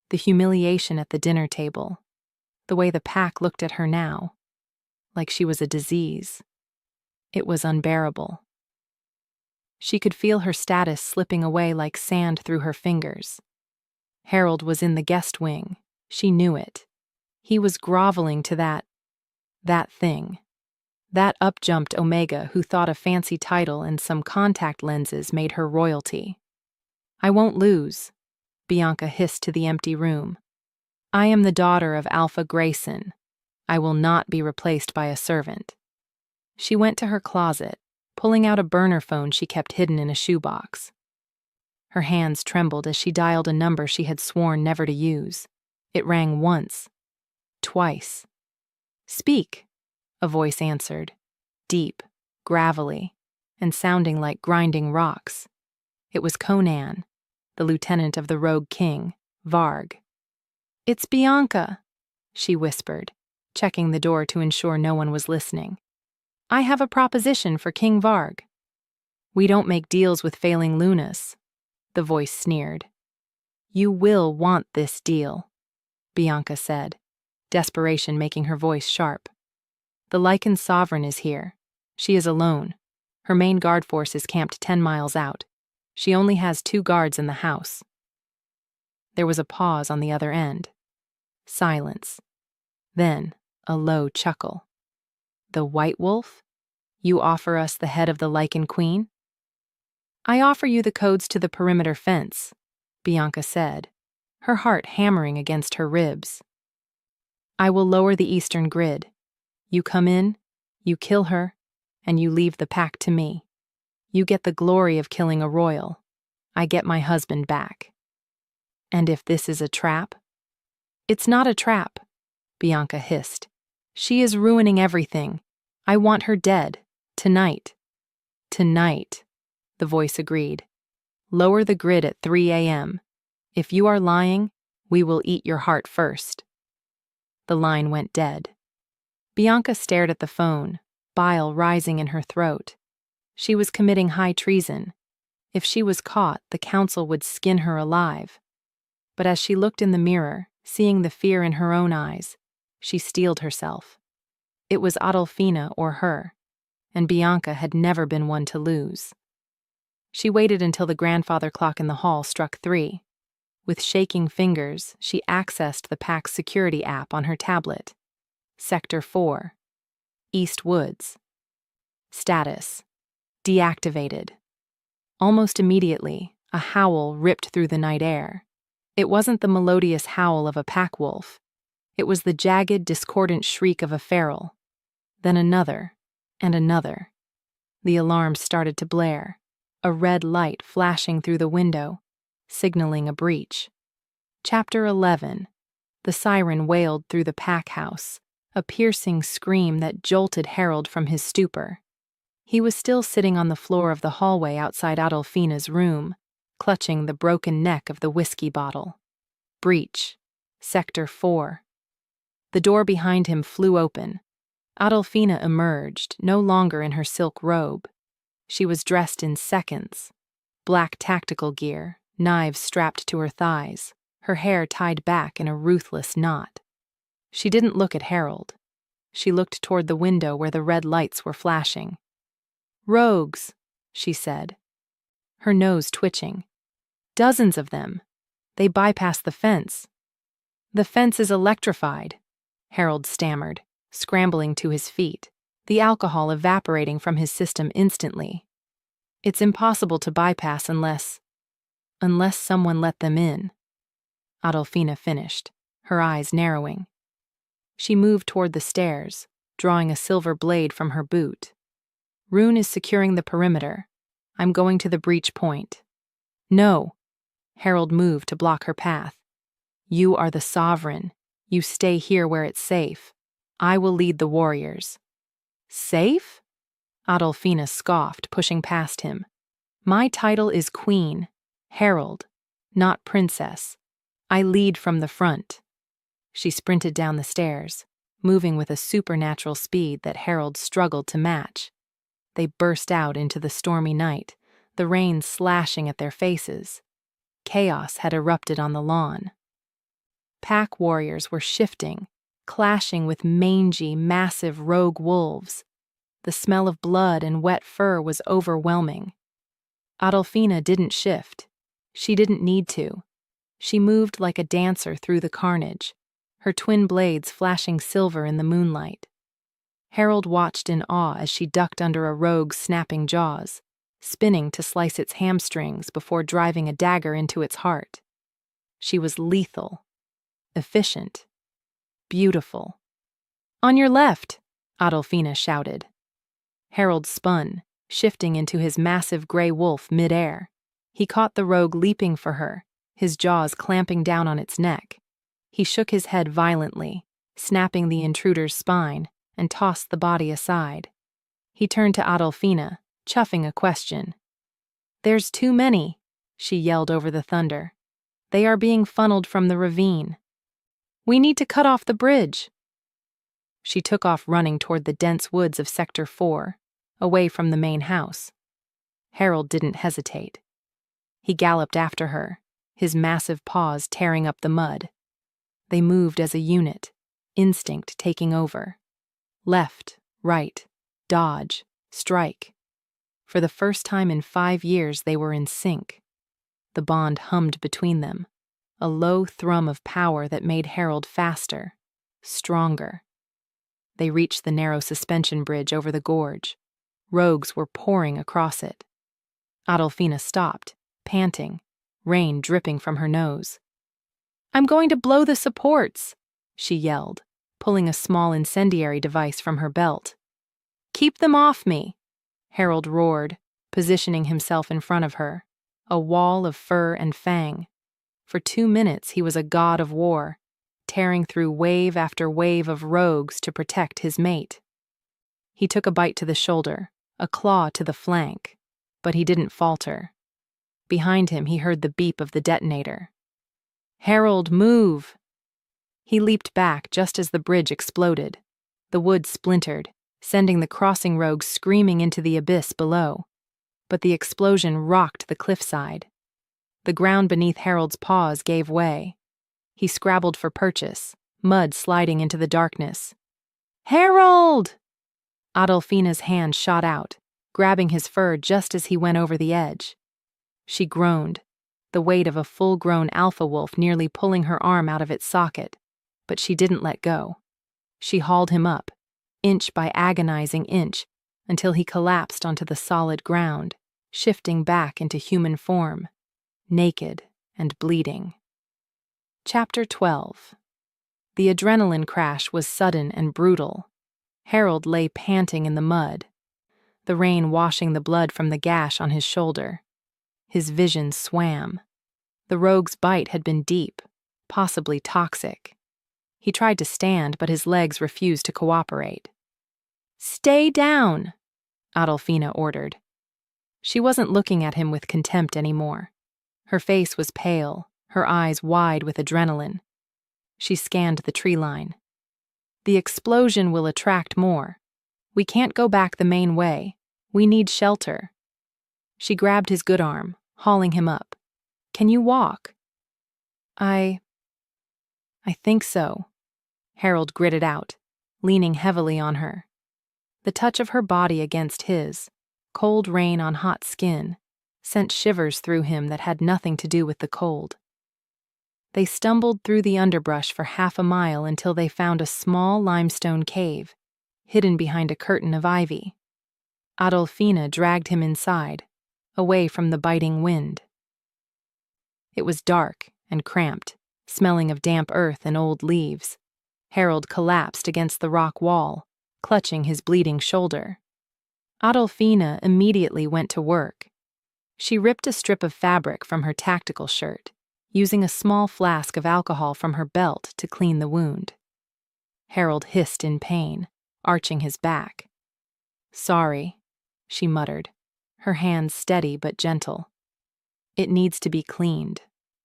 The humiliation at the dinner table, the way the pack looked at her now, like she was a disease. It was unbearable. She could feel her status slipping away like sand through her fingers. Harold was in the guest wing. She knew it. He was groveling to that thing. That up-jumped Omega who thought a fancy title and some contact lenses made her royalty. "I won't lose," Bianca hissed to the empty room. "I am the daughter of Alpha Grayson. I will not be replaced by a servant." She went to her closet, pulling out a burner phone she kept hidden in a shoebox. Her hands trembled as she dialed a number she had sworn never to use. It rang once, twice. "Speak," a voice answered, deep, gravelly, and sounding like grinding rocks. It was Conan, the lieutenant of the rogue king, Varg. "It's Bianca," she whispered, checking the door to ensure no one was listening. "I have a proposition for King Varg." "We don't make deals with failing Lunas," the voice sneered. "You will want this deal," Bianca said, desperation making her voice sharp. "The Lycan sovereign is here. She is alone. Her main guard force is camped 10 miles out. She only has 2 guards in the house." There was a pause on the other end. Silence. Then a low chuckle. "The White Wolf? You offer us the head of the Lycan Queen?" "I offer you the codes to the perimeter fence," Bianca said, her heart hammering against her ribs. "I will lower the eastern grid. You come in, you kill her, and you leave the pack to me. You get the glory of killing a royal. I get my husband back." "And if this is a trap?" "It's not a trap," Bianca hissed. "She is ruining everything. I want her dead. Tonight." "Tonight," the voice agreed. "Lower the grid at 3 a.m. If you are lying, we will eat your heart first." The line went dead. Bianca stared at the phone, bile rising in her throat. She was committing high treason. If she was caught, the council would skin her alive. But as she looked in the mirror, seeing the fear in her own eyes, she steeled herself. It was Adolfina or her, and Bianca had never been one to lose. She waited until the grandfather clock in the hall struck 3. With shaking fingers, she accessed the pack's security app on her tablet. Sector 4. East Woods. Status: deactivated. Almost immediately, a howl ripped through the night air. It wasn't the melodious howl of a pack wolf. It was the jagged, discordant shriek of a feral. Then another, and another. The alarm started to blare, a red light flashing through the window, signaling a breach. Chapter 11. The siren wailed through the pack house, a piercing scream that jolted Harold from his stupor. He was still sitting on the floor of the hallway outside Adolfina's room, clutching the broken neck of the whiskey bottle. Breach. Sector 4. The door behind him flew open. Adolfina emerged, no longer in her silk robe. She was dressed in seconds. Black tactical gear, knives strapped to her thighs, her hair tied back in a ruthless knot. She didn't look at Harold. She looked toward the window where the red lights were flashing. "Rogues," she said, her nose twitching. "Dozens of them. They bypassed the fence." "The fence is electrified," Harold stammered, scrambling to his feet, the alcohol evaporating from his system instantly. "It's impossible to bypass unless someone let them in," Adolfina finished, her eyes narrowing. She moved toward the stairs, drawing a silver blade from her boot. "Rune is securing the perimeter. I'm going to the breach point." "No." Harold moved to block her path. "You are the sovereign. You stay here where it's safe. I will lead the warriors." "Safe?" Adolfina scoffed, pushing past him. "My title is Queen, Harold, not Princess. I lead from the front." She sprinted down the stairs, moving with a supernatural speed that Harold struggled to match. They burst out into the stormy night, the rain slashing at their faces. Chaos had erupted on the lawn. Pack warriors were shifting, clashing with mangy, massive rogue wolves. The smell of blood and wet fur was overwhelming. Adolfina didn't shift. She didn't need to. She moved like a dancer through the carnage, her twin blades flashing silver in the moonlight. Harold watched in awe as she ducked under a rogue's snapping jaws, spinning to slice its hamstrings before driving a dagger into its heart. She was lethal, efficient, beautiful. "On your left," Adolfina shouted. Harold spun, shifting into his massive gray wolf midair. He caught the rogue leaping for her, his jaws clamping down on its neck. He shook his head violently, snapping the intruder's spine, and tossed the body aside. He turned to Adolfina, chuffing a question. "There's too many," she yelled over the thunder. "They are being funneled from the ravine. We need to cut off the bridge." She took off running toward the dense woods of Sector 4, away from the main house. Harold didn't hesitate. He galloped after her, his massive paws tearing up the mud. They moved as a unit, instinct taking over. Left, right, dodge, strike. For the first time in 5 years, they were in sync. The bond hummed between them, a low thrum of power that made Harold faster, stronger. They reached the narrow suspension bridge over the gorge. Rogues were pouring across it. Adolfina stopped, panting, rain dripping from her nose. "I'm going to blow the supports," she yelled, pulling a small incendiary device from her belt. "Keep them off me," Harold roared, positioning himself in front of her, a wall of fur and fang. For 2 minutes he was a god of war, tearing through wave after wave of rogues to protect his mate. He took a bite to the shoulder, a claw to the flank, but he didn't falter. Behind him he heard the beep of the detonator. "Harold, move!" He leaped back just as the bridge exploded. The wood splintered, sending the crossing rogues screaming into the abyss below. But the explosion rocked the cliffside. The ground beneath Harold's paws gave way. He scrabbled for purchase, mud sliding into the darkness. "Harold!" Adolfina's hand shot out, grabbing his fur just as he went over the edge. She groaned, the weight of a full-grown alpha wolf nearly pulling her arm out of its socket, but she didn't let go. She hauled him up, inch by agonizing inch, until he collapsed onto the solid ground, shifting back into human form, naked and bleeding. Chapter 12. The adrenaline crash was sudden and brutal. Harold lay panting in the mud, the rain washing the blood from the gash on his shoulder. His vision swam. The rogue's bite had been deep, possibly toxic. He tried to stand, but his legs refused to cooperate. "Stay down," Adolfina ordered. She wasn't looking at him with contempt anymore. Her face was pale, her eyes wide with adrenaline. She scanned the tree line. "The explosion will attract more. We can't go back the main way. We need shelter. She grabbed his good arm, hauling him up. "Can you walk?" I think so," Harold gritted out, leaning heavily on her. The touch of her body against his, cold rain on hot skin, sent shivers through him that had nothing to do with the cold. They stumbled through the underbrush for half a mile until they found a small limestone cave, hidden behind a curtain of ivy. Adolfina dragged him inside, away from the biting wind. It was dark and cramped, smelling of damp earth and old leaves. Harold collapsed against the rock wall, clutching his bleeding shoulder. Adolfina immediately went to work. She ripped a strip of fabric from her tactical shirt, using a small flask of alcohol from her belt to clean the wound. Harold hissed in pain, arching his back. "Sorry," she muttered, her hands steady but gentle. "It needs to be cleaned.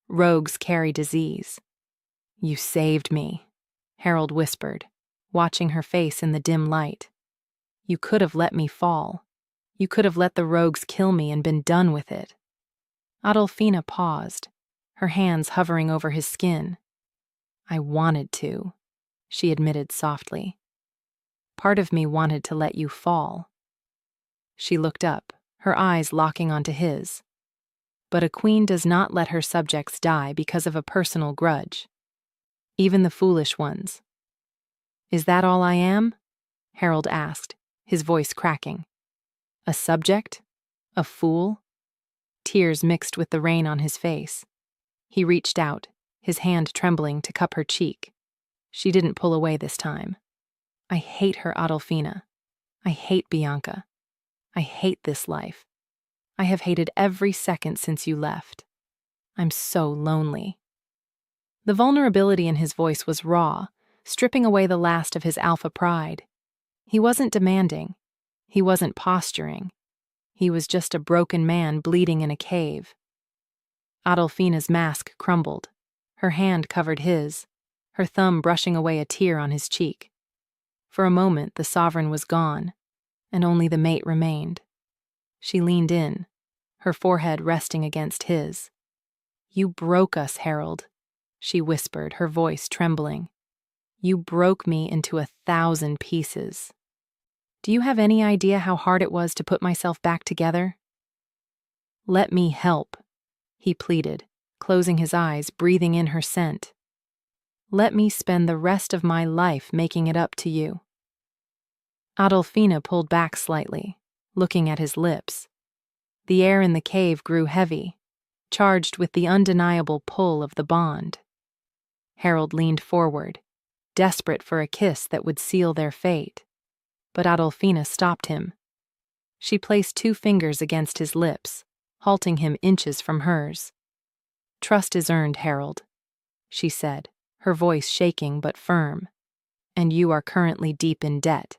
Rogues carry disease." "You saved me," Harold whispered, watching her face in the dim light. "You could have let me fall. You could have let the rogues kill me and been done with it." Adolfina paused, her hands hovering over his skin. "I wanted to," she admitted softly. "Part of me wanted to let you fall." She looked up, her eyes locking onto his. But a queen does not let her subjects die because of a personal grudge. Even the foolish ones. "Is that all I am?" Harold asked, his voice cracking. "A subject? A fool?" Tears mixed with the rain on his face. He reached out, his hand trembling to cup her cheek. She didn't pull away this time. "I hate her, Adolfina. I hate Bianca. I hate this life. I have hated every second since you left. I'm so lonely." The vulnerability in his voice was raw, stripping away the last of his alpha pride. He wasn't demanding. He wasn't posturing. He was just a broken man bleeding in a cave. Adolfina's mask crumbled. Her hand covered his, her thumb brushing away a tear on his cheek. For a moment, the sovereign was gone, and only the mate remained. She leaned in, her forehead resting against his. "You broke us, Harold," she whispered, her voice trembling. "You broke me into 1,000 pieces. Do you have any idea how hard it was to put myself back together?" "Let me help," he pleaded, closing his eyes, breathing in her scent. "Let me spend the rest of my life making it up to you." Adolfina pulled back slightly, looking at his lips. The air in the cave grew heavy, charged with the undeniable pull of the bond. Harold leaned forward, desperate for a kiss that would seal their fate. But Adolfina stopped him. She placed 2 fingers against his lips, halting him inches from hers. "Trust is earned, Harold," she said, her voice shaking but firm. "And you are currently deep in debt."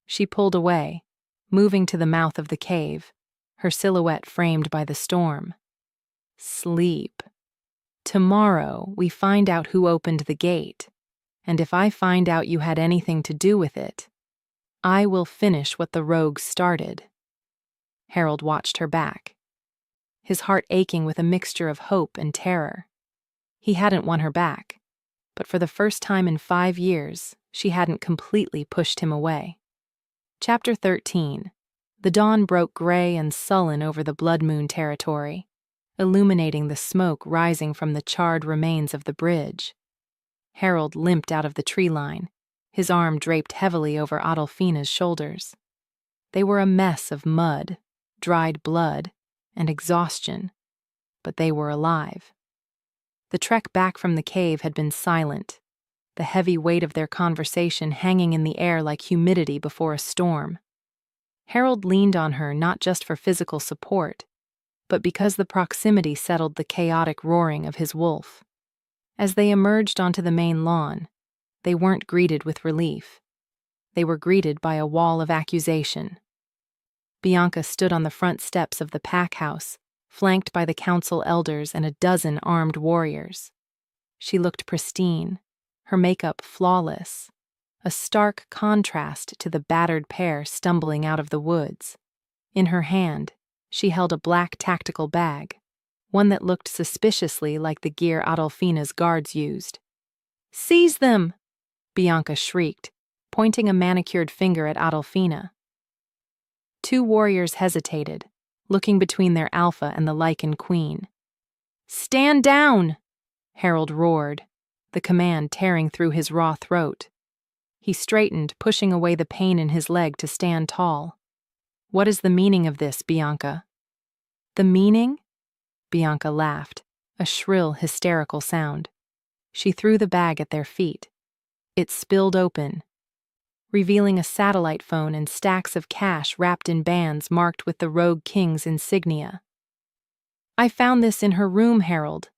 She pulled away, moving to the mouth of the cave, her silhouette framed by the storm. "Sleep. Tomorrow we find out who opened the gate, and if I find out you had anything to do with it, I will finish what the rogues started." Harold watched her back, his heart aching with a mixture of hope and terror. He hadn't won her back, but for the first time in 5 years, she hadn't completely pushed him away. Chapter 13. The dawn broke gray and sullen over the Blood Moon territory, illuminating the smoke rising from the charred remains of the bridge. Harold limped out of the tree line, his arm draped heavily over Adolfina's shoulders. They were a mess of mud, dried blood, and exhaustion, but they were alive. The trek back from the cave had been silent, the heavy weight of their conversation hanging in the air like humidity before a storm. Harold leaned on her not just for physical support, but because the proximity settled the chaotic roaring of his wolf. As they emerged onto the main lawn, they weren't greeted with relief. They were greeted by a wall of accusation. Bianca stood on the front steps of the pack house, flanked by the council elders and a dozen armed warriors. She looked pristine, her makeup flawless, a stark contrast to the battered pair stumbling out of the woods. In her hand, She held a black tactical bag, one that looked suspiciously like the gear Adolfina's guards used. "Seize them!" Bianca shrieked, pointing a manicured finger at Adolfina. Two warriors hesitated, looking between their alpha and the Lycan queen. "Stand down!" Harold roared, the command tearing through his raw throat. He straightened, pushing away the pain in his leg to stand tall. "What is the meaning of this, Bianca?" "The meaning?" Bianca laughed, a shrill, hysterical sound. She threw the bag at their feet. It spilled open, revealing a satellite phone and stacks of cash wrapped in bands marked with the Rogue King's insignia. "I found this in her room, Harold.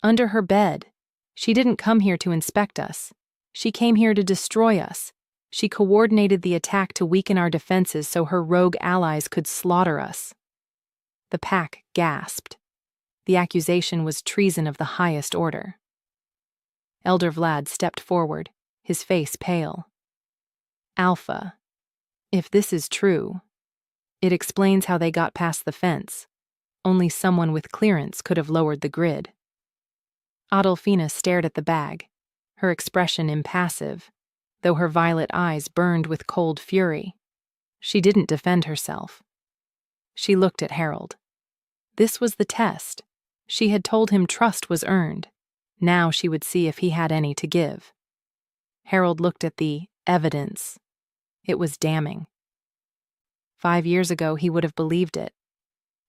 Under her bed. She didn't come here to inspect us. She came here to destroy us. She coordinated the attack to weaken our defenses so her rogue allies could slaughter us." The pack gasped. The accusation was treason of the highest order. Elder Vlad stepped forward, his face pale. "Alpha, if this is true, it explains how they got past the fence. Only someone with clearance could have lowered the grid." Adolfina stared at the bag, her expression impassive, though her violet eyes burned with cold fury. She didn't defend herself. She looked at Harold. This was the test. She had told him trust was earned. Now she would see if he had any to give. Harold looked at the evidence. It was damning. 5 years ago, he would have believed it.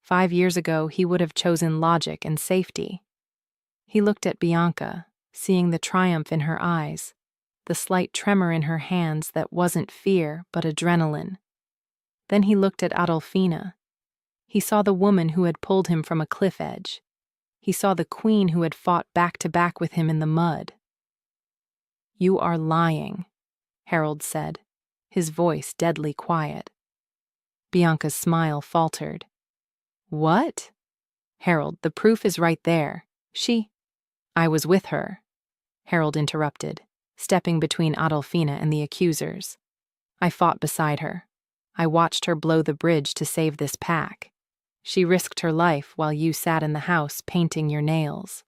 5 years ago, he would have chosen logic and safety. He looked at Bianca, seeing the triumph in her eyes, the slight tremor in her hands that wasn't fear but adrenaline. Then he looked at Adolfina. He saw the woman who had pulled him from a cliff edge. He saw the queen who had fought back to back with him in the mud. "You are lying," Harold said, his voice deadly quiet. Bianca's smile faltered. "What?" "Harold, the proof is right there. I was with her," Harold interrupted, stepping between Adolfina and the accusers. "I fought beside her. I watched her blow the bridge to save this pack. She risked her life while you sat in the house painting your nails."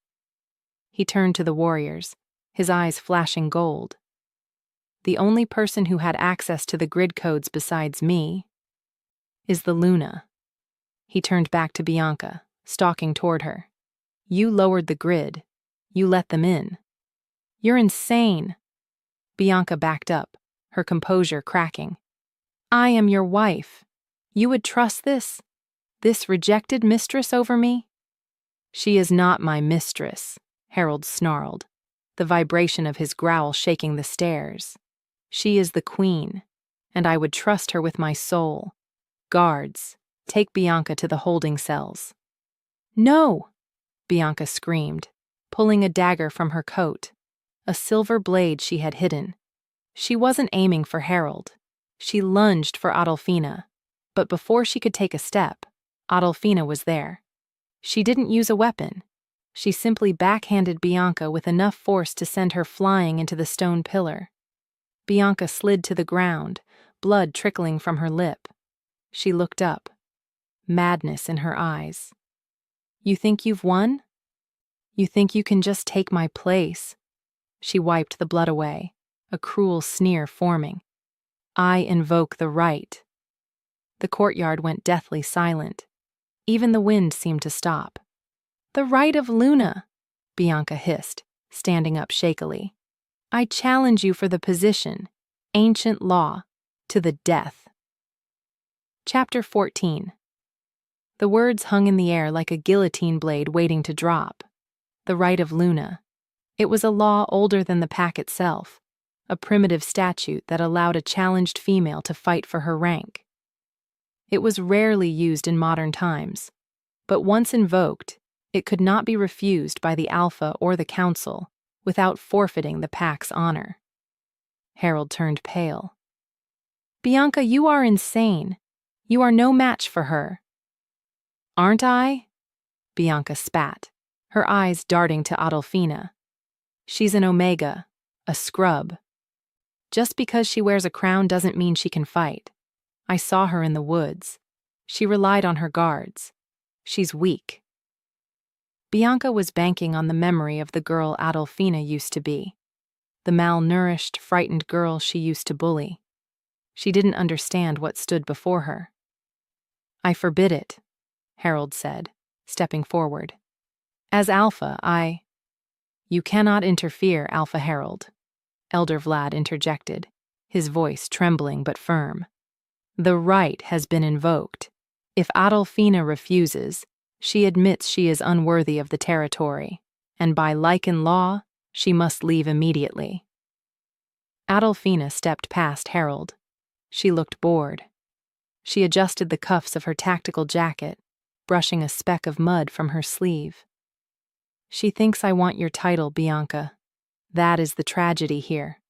He turned to the warriors, his eyes flashing gold. "The only person who had access to the grid codes besides me is the Luna." He turned back to Bianca, stalking toward her. "You lowered the grid. You let them in." "You're insane." Bianca backed up, her composure cracking. "I am your wife. You would trust this rejected mistress over me?" "She is not my mistress," Harold snarled, the vibration of his growl shaking the stairs. "She is the queen, and I would trust her with my soul. Guards, take Bianca to the holding cells." "No!" Bianca screamed, pulling a dagger from her coat, a silver blade she had hidden. She wasn't aiming for Harold. She lunged for Adolfina, but before she could take a step, Adolfina was there. She didn't use a weapon. She simply backhanded Bianca with enough force to send her flying into the stone pillar. Bianca slid to the ground, blood trickling from her lip. She looked up, madness in her eyes. "You think you've won? You think you can just take my place?" She wiped the blood away, a cruel sneer forming. "I invoke the right." The courtyard went deathly silent. Even the wind seemed to stop. "The right of Luna," Bianca hissed, standing up shakily. "I challenge you for the position, ancient law, to the death." Chapter 14. The words hung in the air like a guillotine blade waiting to drop. The right of Luna. It was a law older than the pack itself, a primitive statute that allowed a challenged female to fight for her rank. It was rarely used in modern times, but once invoked, it could not be refused by the Alpha or the Council without forfeiting the pack's honor. Harold turned pale. "Bianca, you are insane. You are no match for her." "Aren't I?" Bianca spat, her eyes darting to Adolfina. "She's an Omega, a scrub. Just because she wears a crown doesn't mean she can fight. I saw her in the woods. She relied on her guards. She's weak. Bianca was banking on the memory of the girl Adolfina used to be, the malnourished, frightened girl she used to bully. She didn't understand what stood before her. "I forbid it," Harold said, stepping forward. "As Alpha, You cannot interfere, Alpha Harold," Elder Vlad interjected, his voice trembling but firm. "The right has been invoked. If Adolfina refuses, she admits she is unworthy of the territory, and by Lycan law, she must leave immediately." Adolfina stepped past Harold. She looked bored. She adjusted the cuffs of her tactical jacket, brushing a speck of mud from her sleeve. "She thinks I want your title, Bianca. That is the tragedy here.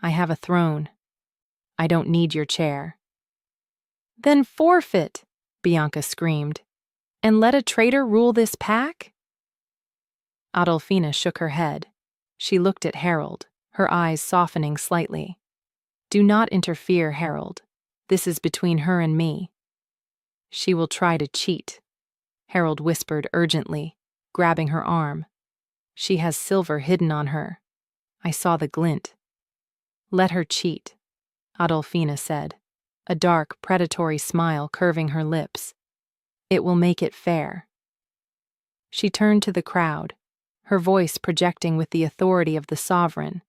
I have a throne. I don't need your chair." "Then forfeit," Bianca screamed, "and let a traitor rule this pack?" Adolfina shook her head. She looked at Harold, her eyes softening slightly. "Do not interfere, Harold. This is between her and me." "She will try to cheat," Harold whispered urgently, grabbing her arm. "She has silver hidden on her. I saw the glint." "Let her cheat," Adolfina said, a dark, predatory smile curving her lips. "It will make it fair." She turned to the crowd, her voice projecting with the authority of the sovereign.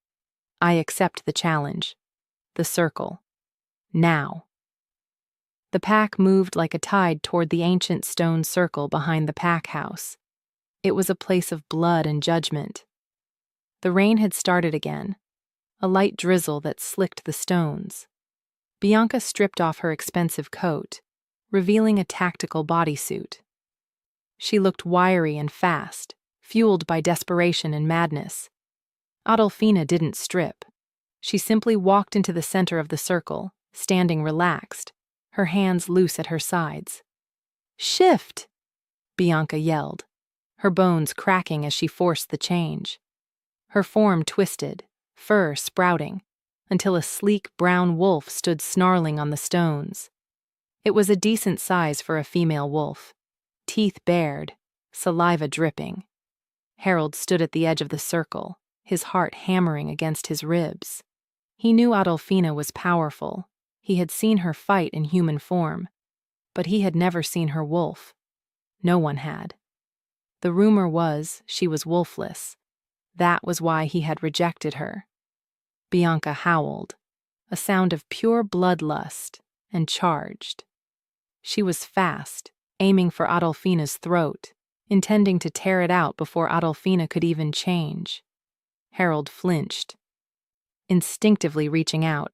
"I accept the challenge. The circle. Now." The pack moved like a tide toward the ancient stone circle behind the pack house. It was a place of blood and judgment. The rain had started again, a light drizzle that slicked the stones. Bianca stripped off her expensive coat, revealing a tactical bodysuit. She looked wiry and fast, fueled by desperation and madness. Adolfina didn't strip. She simply walked into the center of the circle, standing relaxed, her hands loose at her sides. "Shift!" Bianca yelled, her bones cracking as she forced the change. Her form twisted, fur sprouting, until a sleek brown wolf stood snarling on the stones. It was a decent size for a female wolf, teeth bared, saliva dripping. Harold stood at the edge of the circle, his heart hammering against his ribs. He knew Adolfina was powerful. He had seen her fight in human form, but he had never seen her wolf. No one had. The rumor was she was wolfless. That was why he had rejected her. Bianca howled, a sound of pure bloodlust, and charged. She was fast, aiming for Adolfina's throat, intending to tear it out before Adolfina could even change. Harold flinched, instinctively reaching out.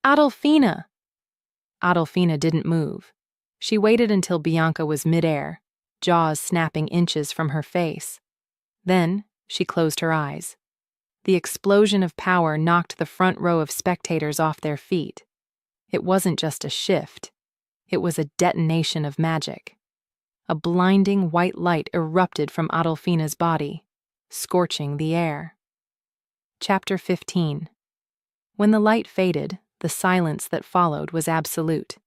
"Adolfina!" Adolfina didn't move. She waited until Bianca was midair, jaws snapping inches from her face. Then she closed her eyes. The explosion of power knocked the front row of spectators off their feet. It wasn't just a shift. It was a detonation of magic. A blinding white light erupted from Adolfina's body, scorching the air. Chapter 15. When the light faded, the silence that followed was absolute.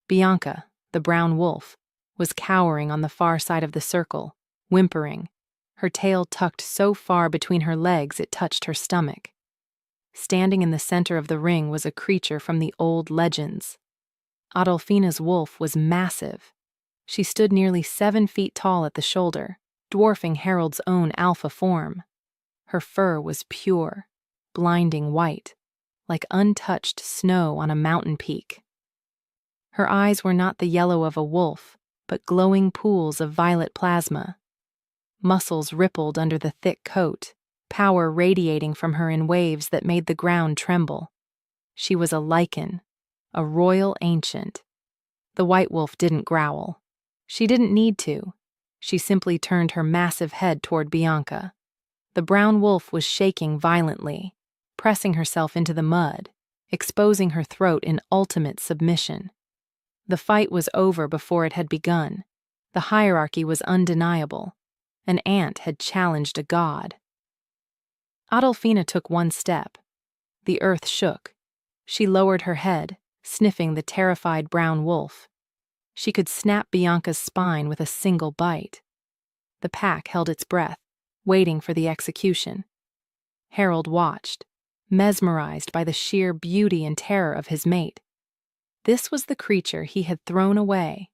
Bianca, the brown wolf, was cowering on the far side of the circle, whimpering, her tail tucked so far between her legs it touched her stomach. Standing in the center of the ring was a creature from the old legends. Adolfina's wolf was massive. She stood nearly 7 feet tall at the shoulder, dwarfing Harold's own alpha form. Her fur was pure, blinding white, like untouched snow on a mountain peak. Her eyes were not the yellow of a wolf, but glowing pools of violet plasma. Muscles rippled under the thick coat, power radiating from her in waves that made the ground tremble. She was a Lycan, a royal ancient. The white wolf didn't growl. She didn't need to. She simply turned her massive head toward Bianca. The brown wolf was shaking violently, pressing herself into the mud, exposing her throat in ultimate submission. The fight was over before it had begun. The hierarchy was undeniable. An ant had challenged a god. Adolfina took one step. The earth shook. She lowered her head, sniffing the terrified brown wolf. She could snap Bianca's spine with a single bite. The pack held its breath, waiting for the execution. Harold watched, mesmerized by the sheer beauty and terror of his mate. This was the creature he had thrown away.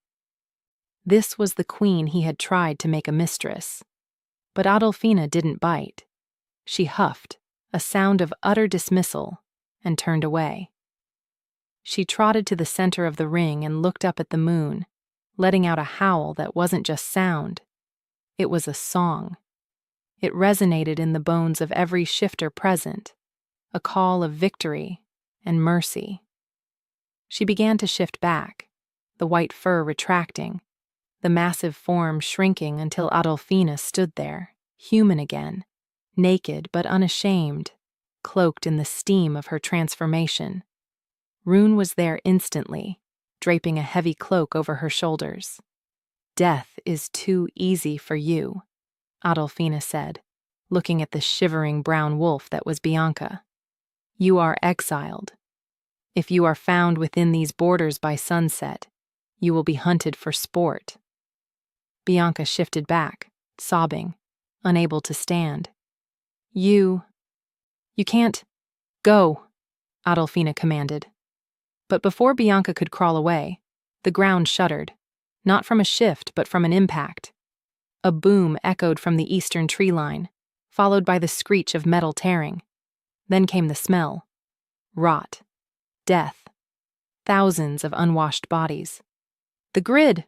This was the queen he had tried to make a mistress. But Adolfina didn't bite. She huffed, a sound of utter dismissal, and turned away. She trotted to the center of the ring and looked up at the moon, letting out a howl that wasn't just sound. It was a song. It resonated in the bones of every shifter present, a call of victory and mercy. She began to shift back, the white fur retracting, the massive form shrinking until Adolfina stood there, human again, naked but unashamed, cloaked in the steam of her transformation. Rune was there instantly, draping a heavy cloak over her shoulders. "Death is too easy for you," Adolfina said, looking at the shivering brown wolf that was Bianca. "You are exiled. If you are found within these borders by sunset, you will be hunted for sport." Bianca shifted back, sobbing, unable to stand. You can't. Go," Adolfina commanded. But before Bianca could crawl away, the ground shuddered, not from a shift but from an impact. A boom echoed from the eastern tree line, followed by the screech of metal tearing. Then came the smell. Rot. Death. Thousands of unwashed bodies. "The grid!"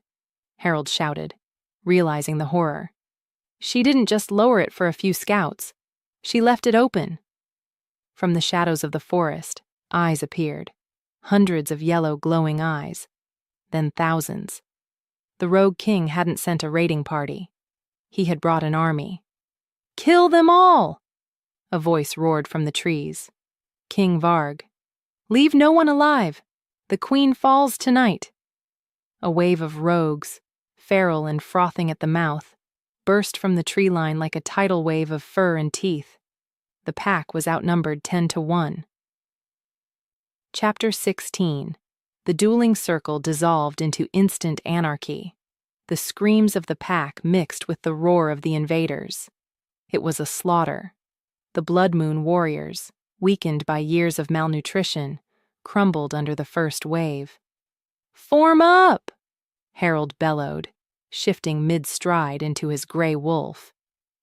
Harold shouted, realizing the horror. "She didn't just lower it for a few scouts. She left it open." From the shadows of the forest, eyes appeared. Hundreds of yellow glowing eyes. Then thousands. The rogue king hadn't sent a raiding party. He had brought an army. "Kill them all!" a voice roared from the trees. "King Varg. Leave no one alive. The queen falls tonight." A wave of rogues, feral and frothing at the mouth, burst from the tree line like a tidal wave of fur and teeth. The pack was outnumbered 10-1. Chapter 16. The dueling circle dissolved into instant anarchy. The screams of the pack mixed with the roar of the invaders. It was a slaughter. The Blood Moon warriors, weakened by years of malnutrition, crumbled under the first wave. "Form up!" Harold bellowed, shifting mid-stride into his gray wolf.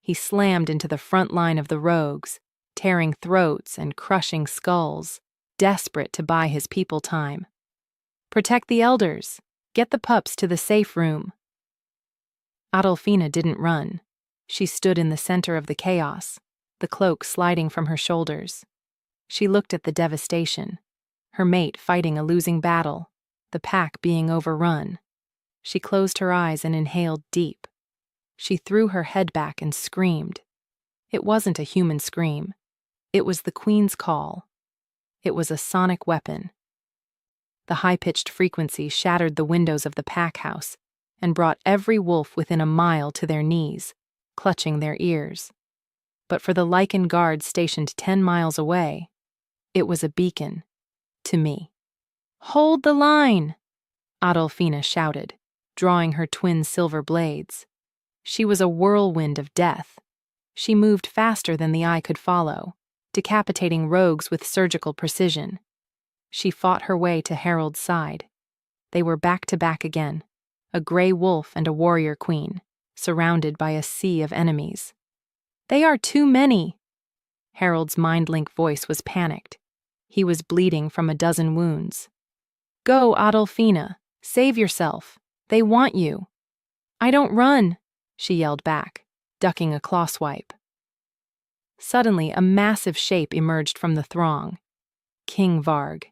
He slammed into the front line of the rogues, tearing throats and crushing skulls, desperate to buy his people time. "Protect the elders. Get the pups to the safe room." Adolfina didn't run. She stood in the center of the chaos, the cloak sliding from her shoulders. She looked at the devastation, her mate fighting a losing battle, the pack being overrun. She closed her eyes and inhaled deep. She threw her head back and screamed. It wasn't a human scream. It was the queen's call. It was a sonic weapon. The high-pitched frequency shattered the windows of the pack house and brought every wolf within a mile to their knees, clutching their ears. But for the Lycan guards stationed 10 miles away, it was a beacon. To me. "Hold the line!" Adolfina shouted, drawing her twin silver blades. She was a whirlwind of death. She moved faster than the eye could follow, decapitating rogues with surgical precision. She fought her way to Harold's side. They were back to back again, a gray wolf and a warrior queen, surrounded by a sea of enemies. "They are too many!" Harold's mind-link voice was panicked. He was bleeding from a dozen wounds. "Go, Adolfina. Save yourself. They want you." "I don't run," she yelled back, ducking a claw swipe. Suddenly, a massive shape emerged from the throng. King Varg.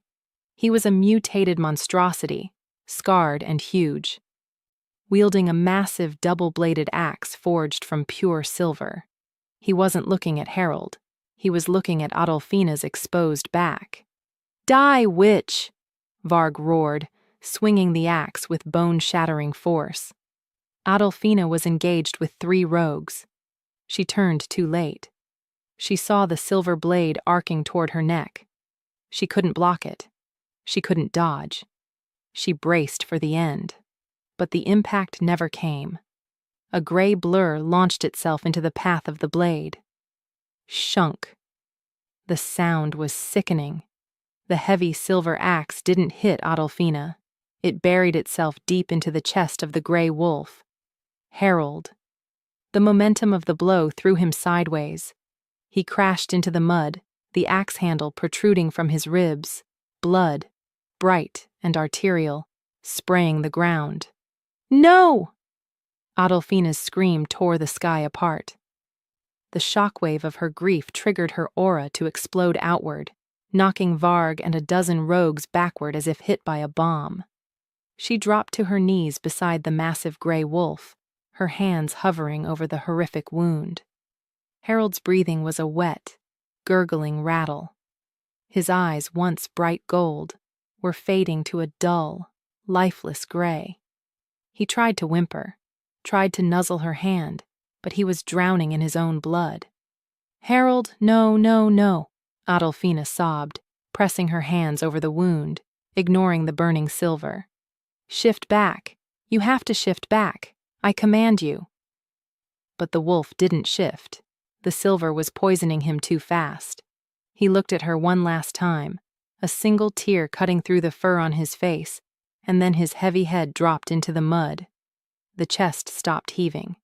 He was a mutated monstrosity, scarred and huge, wielding a massive double-bladed axe forged from pure silver. He wasn't looking at Harold. He was looking at Adolfina's exposed back. "Die, witch!" Varg roared, swinging the axe with bone-shattering force. Adolfina was engaged with 3 rogues. She turned too late. She saw the silver blade arcing toward her neck. She couldn't block it. She couldn't dodge. She braced for the end. but the impact never came. A gray blur launched itself into the path of the blade. Shunk. The sound was sickening. The heavy silver axe didn't hit Adolfina. It buried itself deep into the chest of the gray wolf. Harold. The momentum of the blow threw him sideways. He crashed into the mud, the axe handle protruding from his ribs, blood, bright and arterial, spraying the ground. No! Adolfina's scream tore the sky apart. The shockwave of her grief triggered her aura to explode outward, knocking Varg and a dozen rogues backward as if hit by a bomb. She dropped to her knees beside the massive gray wolf, her hands hovering over the horrific wound. Harold's breathing was a wet, gurgling rattle. His eyes, once bright gold, were fading to a dull, lifeless gray. He tried to whimper, tried to nuzzle her hand, but he was drowning in his own blood. "Harold, no, no, no," Adolfina sobbed, pressing her hands over the wound, ignoring the burning silver. "Shift back. You have to shift back. I command you." But the wolf didn't shift. The silver was poisoning him too fast. He looked at her one last time, a single tear cutting through the fur on his face, and then his heavy head dropped into the mud. The chest stopped heaving.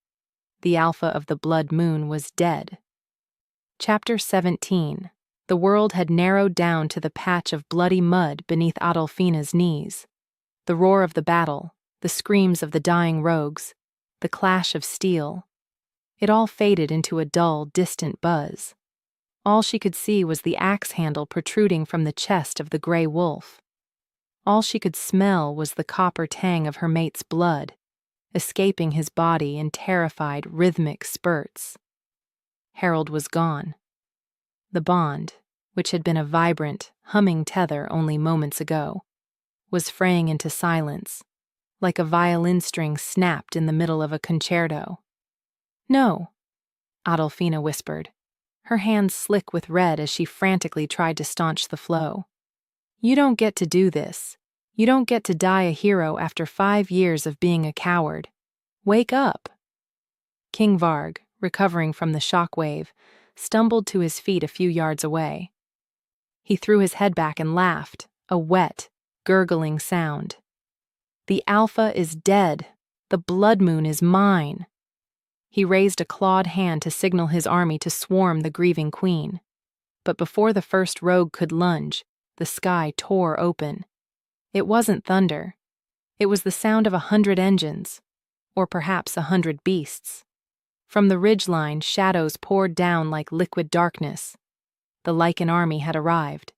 The Alpha of the Blood Moon was dead. Chapter 17. The world had narrowed down to the patch of bloody mud beneath Adolfina's knees. The roar of the battle, the screams of the dying rogues, the clash of steel. It all faded into a dull, distant buzz. All she could see was the axe handle protruding from the chest of the gray wolf. All she could smell was the copper tang of her mate's blood, escaping his body in terrified, rhythmic spurts. Harold was gone. The bond, which had been a vibrant, humming tether only moments ago, was fraying into silence, like a violin string snapped in the middle of a concerto. "No," Adolfina whispered, her hands slick with red as she frantically tried to staunch the flow. "You don't get to do this. You don't get to die a hero after 5 years of being a coward. Wake up." King Varg, recovering from the shockwave, stumbled to his feet a few yards away. He threw his head back and laughed, a wet, gurgling sound. "The Alpha is dead. The blood moon is mine." He raised a clawed hand to signal his army to swarm the grieving queen. But before the first rogue could lunge, the sky tore open. It wasn't thunder. It was the sound of 100 engines, or perhaps 100 beasts. From the ridgeline, shadows poured down like liquid darkness. The Lycan army had arrived.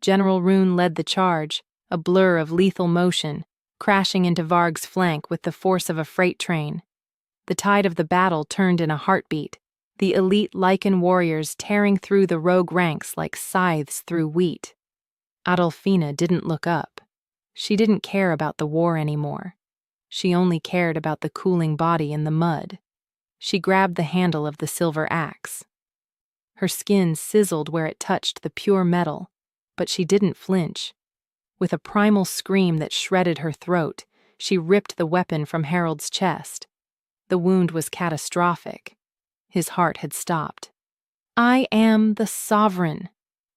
General Rune led the charge, a blur of lethal motion, crashing into Varg's flank with the force of a freight train. The tide of the battle turned in a heartbeat, the elite Lycan warriors tearing through the rogue ranks like scythes through wheat. Adolfina didn't look up. She didn't care about the war anymore. She only cared about the cooling body in the mud. She grabbed the handle of the silver axe. Her skin sizzled where it touched the pure metal, but she didn't flinch. With a primal scream that shredded her throat, she ripped the weapon from Harold's chest. The wound was catastrophic. His heart had stopped. "I am the sovereign,"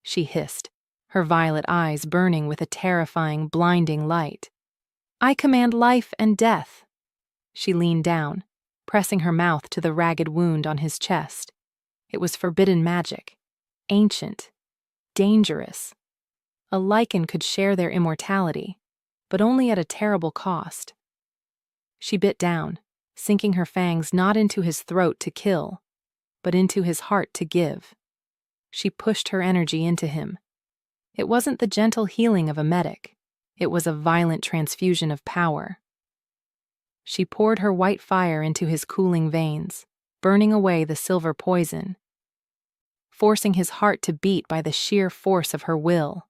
she hissed, her violet eyes burning with a terrifying, blinding light. "I command life and death." She leaned down, pressing her mouth to the ragged wound on his chest. It was forbidden magic, ancient, dangerous. A Lycan could share their immortality, but only at a terrible cost. She bit down, sinking her fangs not into his throat to kill, but into his heart to give. She pushed her energy into him. It wasn't the gentle healing of a medic. It was a violent transfusion of power. She poured her white fire into his cooling veins, burning away the silver poison, forcing his heart to beat by the sheer force of her will.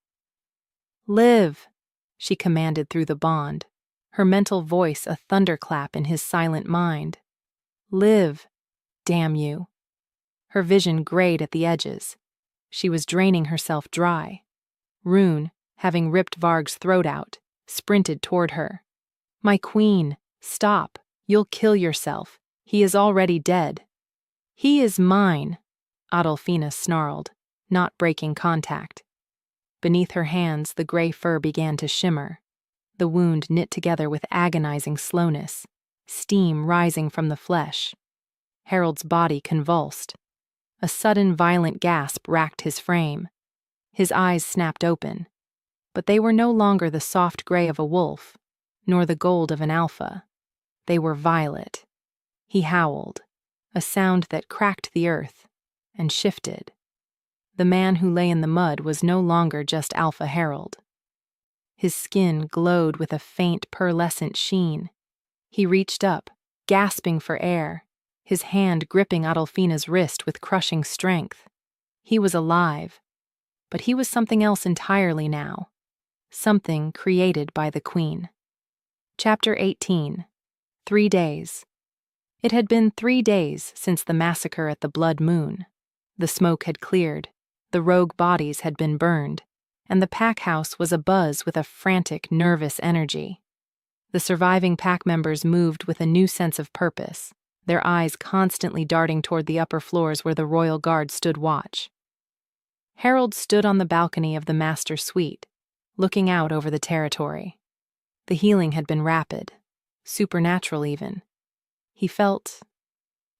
"Live," she commanded through the bond, her mental voice a thunderclap in his silent mind. "Live, damn you." Her vision grayed at the edges. She was draining herself dry. Rune, having ripped Varg's throat out, sprinted toward her. "My queen, Stop, you'll kill yourself. He is already dead. He is mine, Adolfina snarled, not breaking contact. Beneath her hands, the gray fur began to shimmer, the wound knit together with agonizing slowness, steam rising from the flesh. Harold's body convulsed. A sudden violent gasp racked his frame. His eyes snapped open, but they were no longer the soft gray of a wolf, nor the gold of an alpha. They were violet. He howled, a sound that cracked the earth and shifted. The man who lay in the mud was no longer just Alpha Harold. His skin glowed with a faint pearlescent sheen. He reached up, gasping for air, his hand gripping Adolfina's wrist with crushing strength. He was alive, but he was something else entirely now, something created by the Queen. Chapter 18. 3 days. It had been 3 days since the massacre at the Blood Moon. The smoke had cleared, the rogue bodies had been burned, and the pack house was abuzz with a frantic, nervous energy. The surviving pack members moved with a new sense of purpose, their eyes constantly darting toward the upper floors where the royal guard stood watch. Harold stood on the balcony of the master suite, looking out over the territory. The healing had been rapid, supernatural even. He felt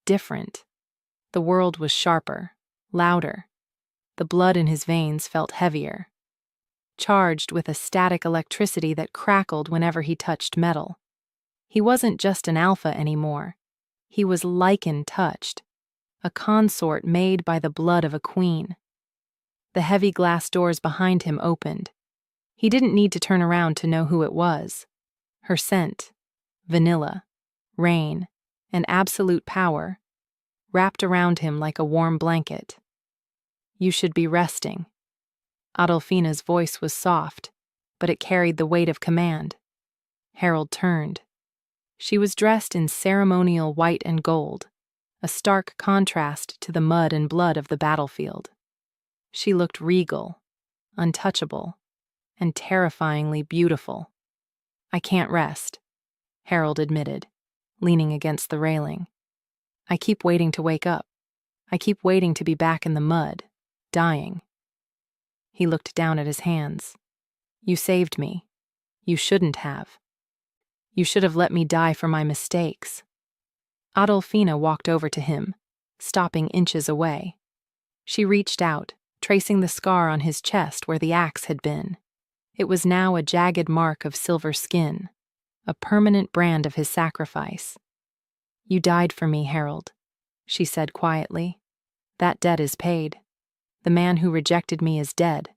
different. The world was sharper, louder. The blood in his veins felt heavier, charged with a static electricity that crackled whenever he touched metal. He wasn't just an alpha anymore. He was Lycan touched, a consort made by the blood of a queen. The heavy glass doors behind him opened. He didn't need to turn around to know who it was. Her scent, vanilla, rain, and absolute power, wrapped around him like a warm blanket. You should be resting. Adolfina's voice was soft, but it carried the weight of command. Harold turned. She was dressed in ceremonial white and gold, a stark contrast to the mud and blood of the battlefield. She looked regal, untouchable, and terrifyingly beautiful. I can't rest, Harold admitted, leaning against the railing. I keep waiting to wake up. I keep waiting to be back in the mud, dying. He looked down at his hands. You saved me. You shouldn't have. You should have let me die for my mistakes. Adolfina walked over to him, stopping inches away. She reached out, tracing the scar on his chest where the axe had been. It was now a jagged mark of silver skin, a permanent brand of his sacrifice. You died for me, Harold, she said quietly. That debt is paid. The man who rejected me is dead.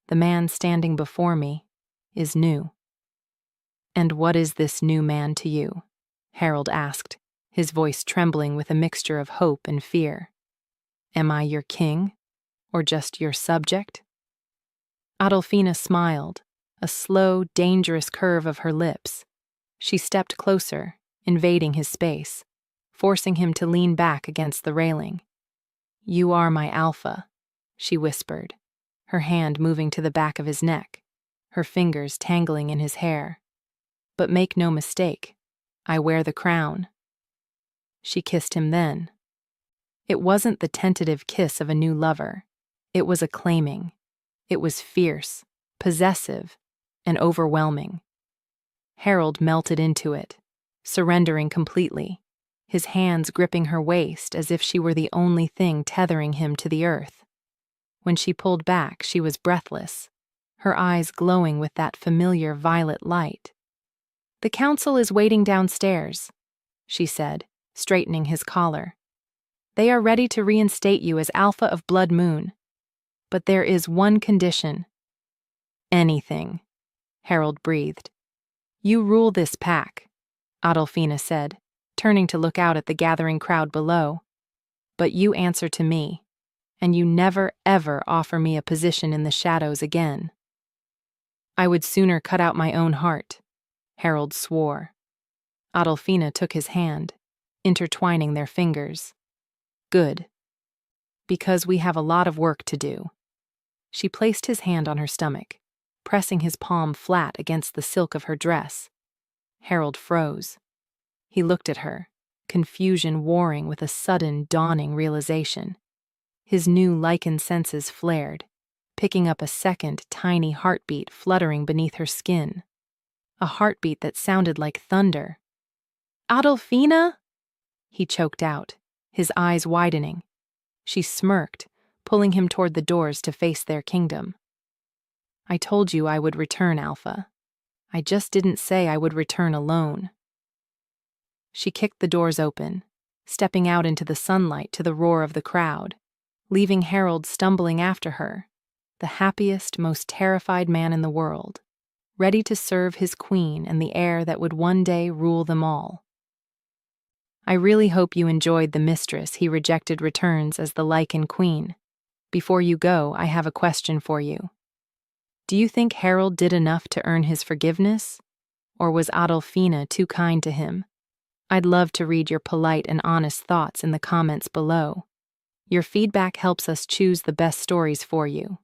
The man standing before me is new. And what is this new man to you? Harold asked, his voice trembling with a mixture of hope and fear. Am I your king, or just your subject? Adolfina smiled, a slow, dangerous curve of her lips. She stepped closer, invading his space, forcing him to lean back against the railing. You are my alpha, she whispered, her hand moving to the back of his neck, her fingers tangling in his hair. But make no mistake, I wear the crown. She kissed him then. It wasn't the tentative kiss of a new lover. It was a claiming. It was fierce, possessive, and overwhelming. Harold melted into it, surrendering completely, his hands gripping her waist as if she were the only thing tethering him to the earth. When she pulled back, she was breathless, her eyes glowing with that familiar violet light. The council is waiting downstairs, she said, straightening his collar. They are ready to reinstate you as Alpha of Blood Moon. But there is one condition. Anything, Harold breathed. You rule this pack, Adolfina said, turning to look out at the gathering crowd below. But you answer to me, and you never, ever offer me a position in the shadows again. I would sooner cut out my own heart, Harold swore. Adolfina took his hand, intertwining their fingers. Good. Because we have a lot of work to do. She placed his hand on her stomach, pressing his palm flat against the silk of her dress. Harold froze. He looked at her, confusion warring with a sudden, dawning realization. His new Lycan senses flared, picking up a second, tiny heartbeat fluttering beneath her skin. A heartbeat that sounded like thunder. "Adolfina?" he choked out, his eyes widening. She smirked, pulling him toward the doors to face their kingdom. "I told you I would return, Alpha. I just didn't say I would return alone." She kicked the doors open, stepping out into the sunlight to the roar of the crowd, leaving Harold stumbling after her, the happiest, most terrified man in the world, ready to serve his queen and the heir that would one day rule them all. "I really hope you enjoyed the Mistress," he rejected returns as the Lycan queen. "Before you go, I have a question for you. Do you think Harold did enough to earn his forgiveness? Or was Adolfina too kind to him? I'd love to read your polite and honest thoughts in the comments below. Your feedback helps us choose the best stories for you.